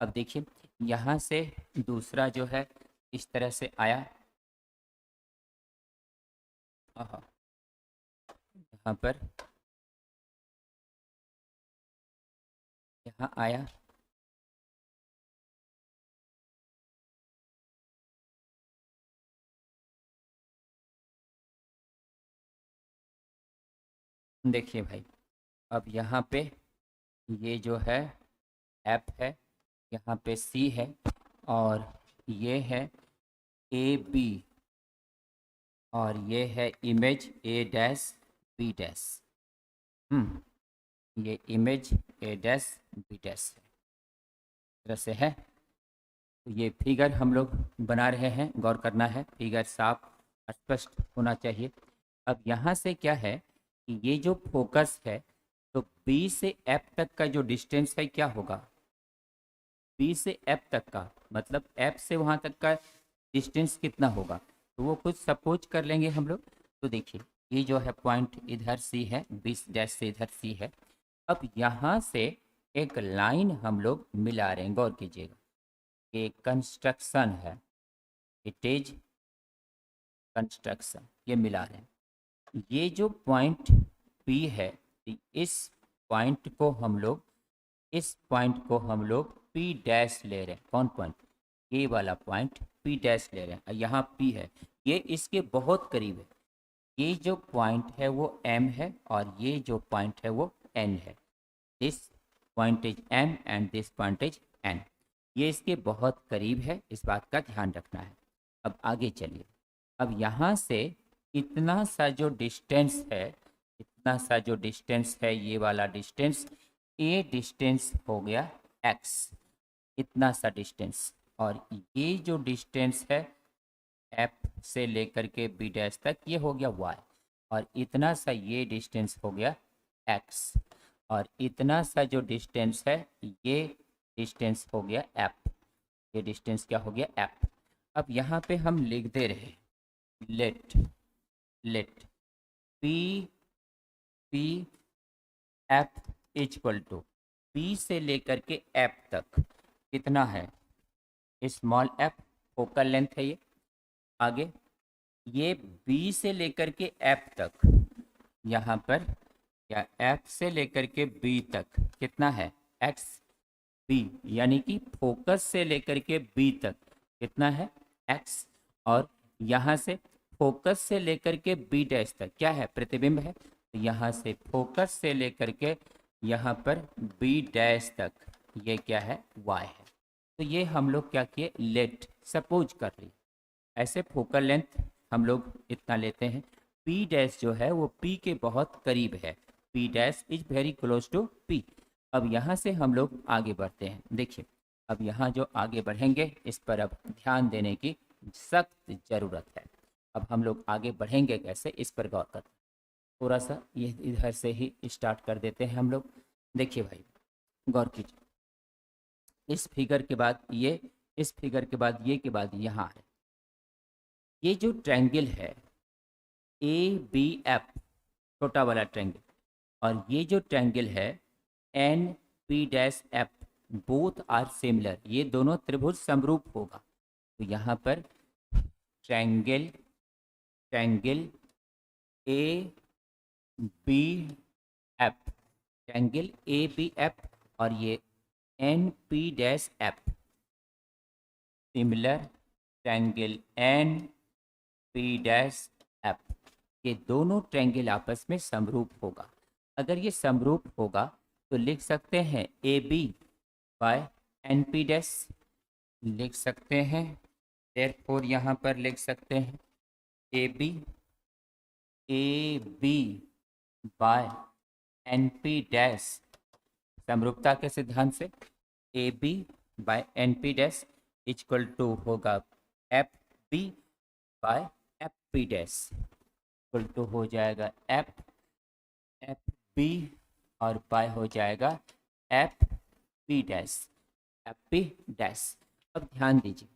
अब देखिए यहाँ से दूसरा जो है इस तरह से आया, आहा, यहाँ पर यहाँ आया, देखिए भाई, अब यहाँ पे ये जो है एप है, यहाँ पे सी है, और ये है ए बी, और ये है image A dash B dash. ये image A dash B dash है, इस तरह से है। तो ये फिगर हम लोग बना रहे हैं, गौर करना है, फिगर साफ स्पष्ट होना चाहिए। अब यहाँ से क्या है कि ये जो फोकस है, तो बी से एफ तक का जो डिस्टेंस है क्या होगा, बी से एफ तक का, मतलब एफ से वहाँ तक का डिस्टेंस कितना होगा, तो वो कुछ सपोज कर लेंगे हम लोग। तो देखिए, ये जो है पॉइंट इधर सी है, 20 डैश से इधर सी है। अब यहाँ से एक लाइन हम लोग मिला रहे हैं, गौर कीजिएगा, ये कंस्ट्रक्शन है, इट इज कंस्ट्रक्शन, ये मिला रहे हैं। ये जो पॉइंट P है, इस पॉइंट को हम लोग, इस पॉइंट को हम लोग P डैश ले रहे हैं। कौन पॉइंट, ये वाला पॉइंट P डैश ले रहे हैं, यहाँ P है, ये इसके बहुत करीब है। ये जो पॉइंट है वो M है, और ये जो पॉइंट है वो N है। This point is M and this point is N। ये इसके बहुत करीब है, इस बात का ध्यान रखना है। अब आगे चलिए, अब यहाँ से इतना सा जो डिस्टेंस है, इतना सा जो डिस्टेंस है, ये वाला डिस्टेंस, ये डिस्टेंस हो गया x, इतना सा डिस्टेंस, और ये जो डिस्टेंस है f से लेकर के b डैश तक, ये हो गया y, और इतना सा ये डिस्टेंस हो गया x, और इतना सा जो डिस्टेंस है, ये डिस्टेंस हो गया f, ये डिस्टेंस क्या हो गया f। अब यहाँ पे हम लिख दे रहे let p f equal to, p से लेकर के एफ तक कितना है, स्मॉल एफ फोकल लेंथ है ये। आगे ये बी से लेकर के एफ तक, यहाँ पर या एफ से लेकर के बी तक कितना है, एक्स बी, यानी कि फोकस से लेकर के बी तक कितना है, एक्स, और यहाँ से फोकस से लेकर के बी डैश तक क्या है, प्रतिबिंब है। तो यहाँ से फोकस से लेकर के यहाँ पर बी डैश तक ये क्या है, वाई है। तो ये हम लोग क्या किए, लेट सपोज कर लिए, ऐसे फोकल लेंथ हम लोग इतना लेते हैं। पी डैश जो है वो पी के बहुत करीब है, p dash is very close to p. अब यहाँ से हम लोग आगे बढ़ते हैं। देखिए, अब यहाँ जो आगे बढ़ेंगे, इस पर अब ध्यान देने की सख्त ज़रूरत है। अब हम लोग आगे बढ़ेंगे कैसे, इस पर गौर करते हैं। थोड़ा सा ये इधर से ही स्टार्ट कर देते हैं हम लोग। देखिए भाई, गौर कीजिए, इस फिगर के बाद ये, इस फिगर के बाद ये, के बाद यहाँ है, ये जो ट्रायंगल है ए बी एफ, छोटा वाला ट्रायंगल, और ये जो ट्रायंगल है N P dash f, both are similar, ये दोनों त्रिभुज समरूप होगा। तो यहाँ पर triangle a b f, triangle a b f, और ये N P dash f, similar triangle n P dash f, ये दोनों ट्रायंगल आपस में समरूप होगा। अगर ये समरूप होगा तो लिख सकते हैं A B by N P dash, लिख सकते हैं, देयरफॉर यहाँ पर लिख सकते हैं A B by N P dash, समरूपता के सिद्धांत से A B by N P dash equal to होगा F B by F P dash, equal to हो जाएगा एफ बी, और बाय हो जाएगा F P dash, F P dash. अब ध्यान दीजिए,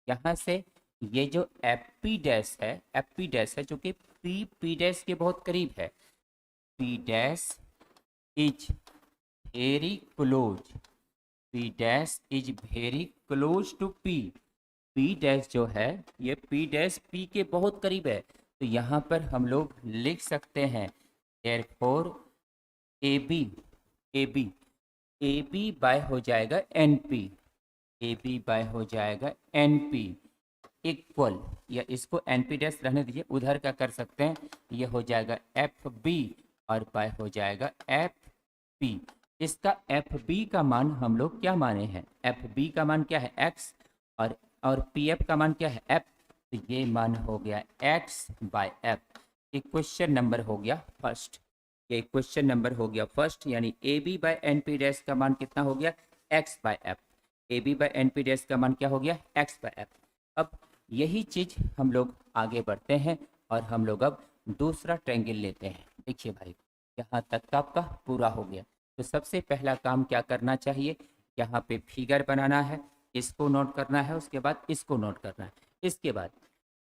यहाँ से ये जो एफ पी डैश है, जो कि पी डैश के बहुत करीब है, p dash is very close, p dash is very close to p, p dash जो है ये पी डैश पी के बहुत करीब है। तो यहाँ पर हम लोग लिख सकते हैं therefore a b a B by हो जाएगा n p, a B by हो जाएगा एन पी इक्वल, या इसको एन पी डैश रहने दीजिए, उधर का कर सकते हैं, ये हो जाएगा एफ बी और बाय हो जाएगा एफ पी। इसका एफ बी का मान हम लोग क्या माने हैं, एफ बी का मान क्या है एक्स, और पी एफ का मान क्या है एफ, तो ये मान हो गया x by f. Equation number हो गया फर्स्ट, ये इक्वेशन नंबर हो गया फर्स्ट, यानी a B by N P dash का मान कितना हो गया x by f, a B by N P dash का मान क्या हो गया एक्स बाय एफ। अब यही चीज हम लोग आगे बढ़ते हैं और हम लोग अब दूसरा ट्रायंगल लेते हैं। देखिए भाई, यहाँ तक का आपका पूरा हो गया, तो सबसे पहला काम क्या करना चाहिए, यहाँ पे फिगर बनाना है, इसको नोट करना है, उसके बाद इसको नोट करना है। इसके बाद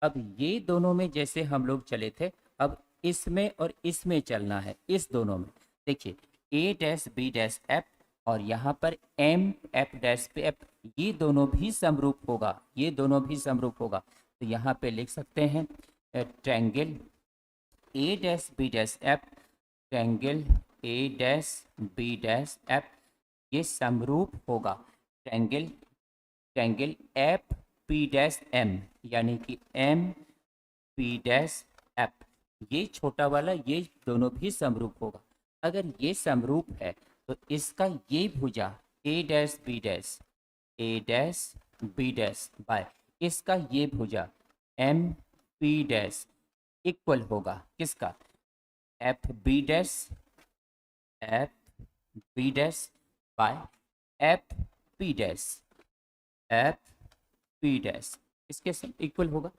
अब ये दोनों में जैसे हम लोग चले थे, अब इसमें और इसमें चलना है, इस दोनों में। देखिए ए डैश बी डैश एफ और यहाँ पर एम एफ डैश पे एफ, ये दोनों भी समरूप होगा, ये दोनों भी समरूप होगा। तो यहाँ पे लिख सकते हैं triangle a dash B dash f, triangle a dash B dash f ये समरूप होगा triangle triangle f P dash m, यानी कि एम पी डैश एफ, ये छोटा वाला ये दोनों भी समरूप होगा। अगर ये समरूप है तो इसका ये भुजा A dash B dash, A dash B dash by इसका ये भुजा एम पी डैश इक्वल होगा किसका, F B dash, F B dash by F P dash, F P dash इसके इक्वल होगा।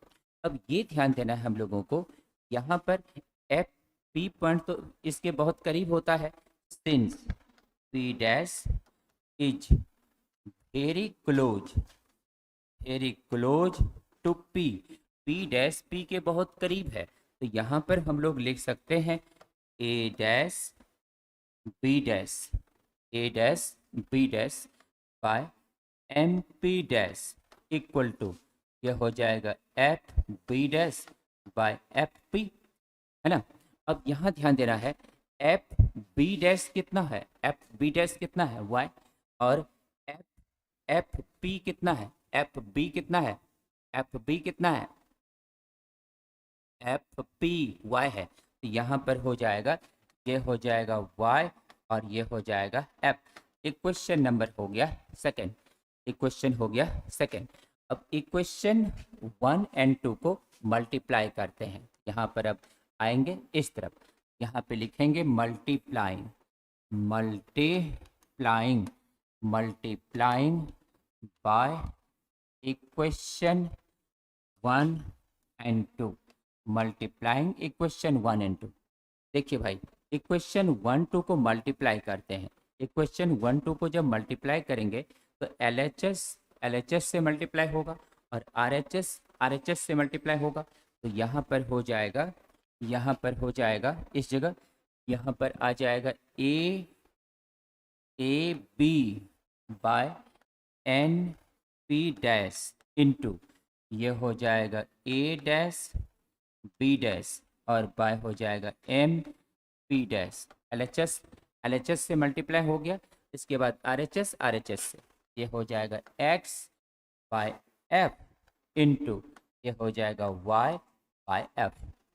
अब ये ध्यान देना है हम लोगों को, यहाँ पर एफ पी पॉइंट तो इसके बहुत करीब होता है, since p dash is very close to p, p dash p के बहुत करीब है, तो यहाँ पर हम लोग लिख सकते हैं A dash B dash, A dash B dash by M P dash equal to, यह हो जाएगा F B dash by F P, है ना। अब यहाँ ध्यान देना है, एफ बी डैश कितना है, एफ बी डैश कितना है वाई, और एफ एफ पी कितना है, एफ बी कितना है, एफ बी कितना है, एफ पी वाई है। तो यहाँ पर हो जाएगा, ये हो जाएगा वाई और ये हो जाएगा एफ। इक्वेशन नंबर हो गया सेकंड, इक्वेशन हो गया सेकंड। अब इक्वेशन 1 एंड 2 को मल्टीप्लाई करते हैं, यहाँ पर अब आएंगे इस तरफ, यहाँ पे लिखेंगे multiplying multiplying multiplying by equation 1 and 2, multiplying equation 1 and 2। देखिए भाई, इक्वेशन 1 2 को मल्टीप्लाई करते हैं, इक्वेशन 1 2 को जब मल्टीप्लाई करेंगे तो LHS से मल्टीप्लाई होगा और RHS से मल्टीप्लाई होगा। तो यहाँ पर हो जाएगा, यहाँ पर हो जाएगा इस जगह, यहाँ पर आ जाएगा a B by N P dash into, ये हो जाएगा ए डैश बी डैश और बाय हो जाएगा एम पी डैश। LHS से मल्टीप्लाई हो गया, इसके बाद RHS से, ये हो जाएगा x बाय एफ इंटू, ये हो जाएगा y बाय एफ,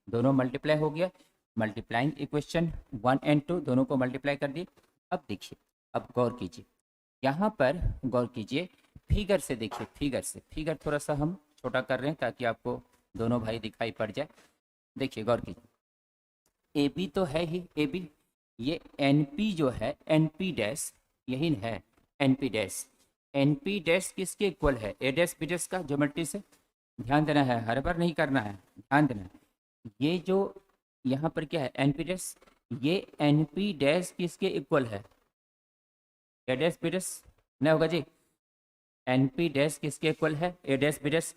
दोनों मल्टीप्लाई हो गया। मल्टीप्लाइंग इक्वेशन 1 एंड 2 दोनों को मल्टीप्लाई कर दिए। अब देखिए, अब गौर कीजिए, यहाँ पर गौर कीजिए, फिगर से देखिए, फिगर थोड़ा सा हम छोटा कर रहे हैं ताकि आपको दोनों भाई दिखाई पड़ जाए। देखिए गौर कीजिए, ए बी तो है ही, ए बी, ये एन पी जो है, एन पी डैश यही है, N P dash, N P dash किसके इक्वल है, ए डैश बी डैश का, ज्योमेट्री से ध्यान देना है, हर बार नहीं करना है, ध्यान देना है। ये जो यहाँ पर क्या है एन पी डैश, ये एन पी डैश किसके इक्वल है, ए डैश बी डैश नहीं होगा जी, एन पी डैश किसके इक्वल है, ए dash B dash,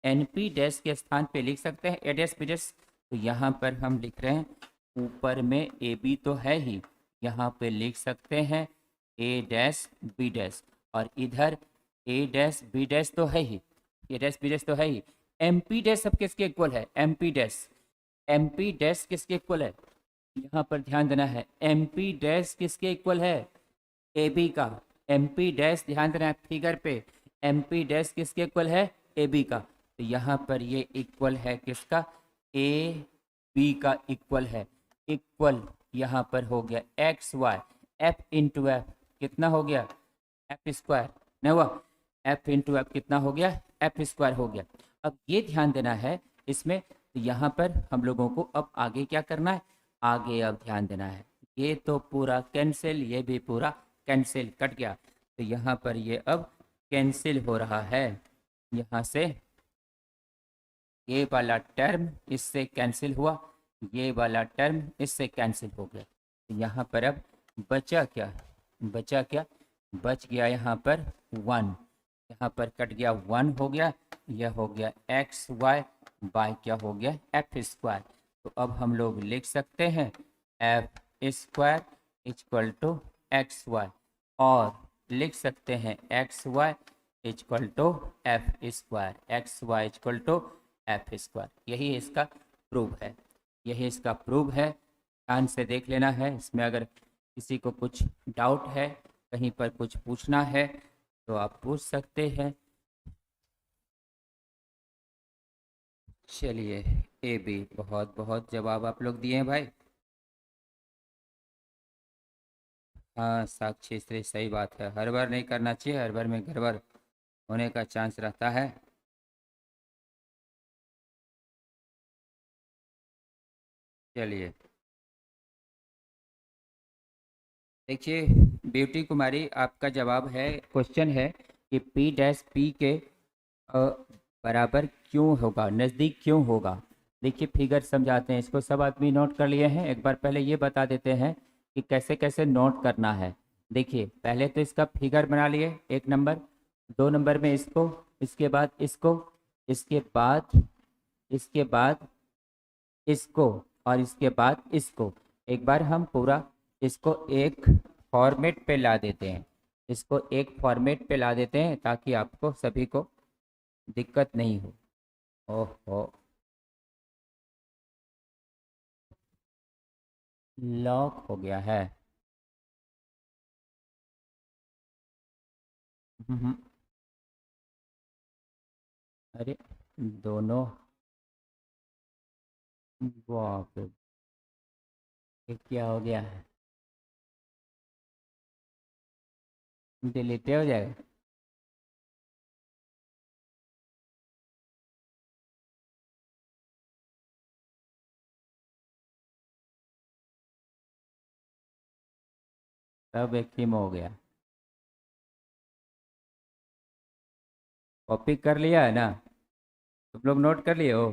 N P dash के स्थान पे लिख सकते हैं ए डैश बी डैश। तो यहाँ पर हम लिख रहे हैं, ऊपर में ए बी तो है ही, यहाँ पे लिख सकते हैं ए डैश बी डैश, और इधर ए डैश बी डैश तो है ही, ए डैश बी डैश तो है ही। एम पी डैश सब किसके इक्वल है, m P dash, m P dash किसके इक्वल है, यहाँ पर ध्यान देना है, एम पी डैश किसके इक्वल है, ए बी का। एम पी डैश ध्यान देना है फिगर पे, एम पी डैश किसके इक्वल है, ए बी का। तो यहाँ पर ये इक्वल है किसका, ए बी का इक्वल है। इक्वल यहाँ पर हो गया x y, f into f कितना हो गया, एफ स्क्वायर नहीं हुआ, एफ इंटू एफ कितना हो गया, एफ स्क्वायर हो गया। अब ये ध्यान देना है इसमें, तो यहाँ पर हम लोगों को अब आगे क्या करना है, आगे अब ध्यान देना है, ये तो पूरा कैंसिल, ये भी पूरा कैंसिल, कट गया। तो यहाँ पर ये अब कैंसिल हो रहा है, यहाँ से ये वाला टर्म इससे कैंसिल हुआ, ये वाला टर्म इससे कैंसिल हो गया। तो यहाँ पर अब बचा क्या, बचा क्या, बच गया यहाँ पर 1, यहाँ पर कट गया 1 हो गया, यह हो गया एक्स वाई, बाय क्या हो गया एफ स्क्वायर। तो अब हम लोग लिख सकते हैं f square equal to x y, और लिख सकते हैं x y equal to f square, x y equal to f square. यही इसका प्रूफ है, यही इसका प्रूफ है। ध्यान से देख लेना है, इसमें अगर किसी को कुछ डाउट है, कहीं पर कुछ पूछना है तो आप पूछ सकते हैं। चलिए, ए बी, बहुत बहुत जवाब आप लोग दिए हैं भाई। हाँ साक्षी श्री, सही बात है, हर बार नहीं करना चाहिए, हर बार में गड़बड़ होने का चांस रहता है। चलिए देखिए ब्यूटी कुमारी, आपका जवाब है, क्वेश्चन है कि पी डैश पी के बराबर क्यों होगा, नज़दीक क्यों होगा। देखिए फिगर समझाते हैं इसको, सब आदमी नोट कर लिए हैं, एक बार पहले ये बता देते हैं कि कैसे कैसे नोट करना है। देखिए पहले तो इसका फिगर बना लिए 1 नंबर, 2 नंबर में इसको, इसके बाद इसको, इसके बाद, इसके बाद इसको, और इसके बाद इसको। एक बार हम पूरा इसको एक फॉर्मेट पे ला देते हैं, इसको एक फॉर्मेट पे ला देते हैं ताकि आपको सभी को दिक्कत नहीं हो। ओहो, लॉक हो गया है। हम्म, अरे दोनों, बाप रे, ये क्या हो गया है, डिलीट हो जाएगा। सब एक ही में हो गया, कॉपी कर लिया है ना, तुम लोग नोट कर लिए हो।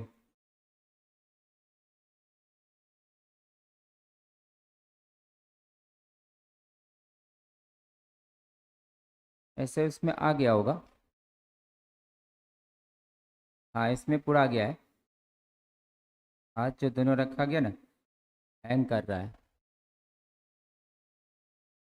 ऐसे उसमें आ गया होगा, हाँ इसमें पूरा आ गया है, हाथ जो दोनों रखा गया ना, हैंग कर रहा है।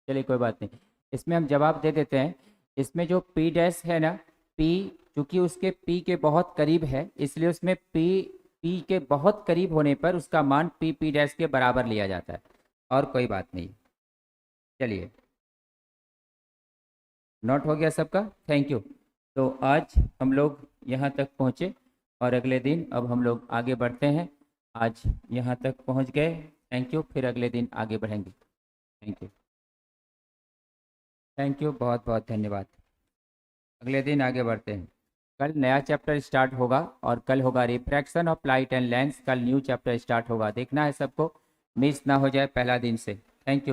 चलिए कोई बात नहीं, इसमें हम जवाब दे देते हैं। इसमें जो पी डैश है ना, पी चूंकि उसके पी के बहुत करीब है, इसलिए उसमें पी के बहुत करीब होने पर उसका मान पी डैश के बराबर लिया जाता है, और कोई बात नहीं। चलिए, नोट हो गया सबका, थैंक यू। तो आज हम लोग यहाँ तक पहुँचे, और अगले दिन अब हम लोग आगे बढ़ते हैं। आज यहाँ तक पहुँच गए, थैंक यू, फिर अगले दिन आगे बढ़ेंगे। थैंक यू, थैंक यू, बहुत बहुत धन्यवाद। अगले दिन आगे बढ़ते हैं। कल नया चैप्टर स्टार्ट होगा, और कल होगा refraction of light and lens, कल न्यू चैप्टर स्टार्ट होगा, देखना है सबको, मिस ना हो जाए पहला दिन से। Thank you.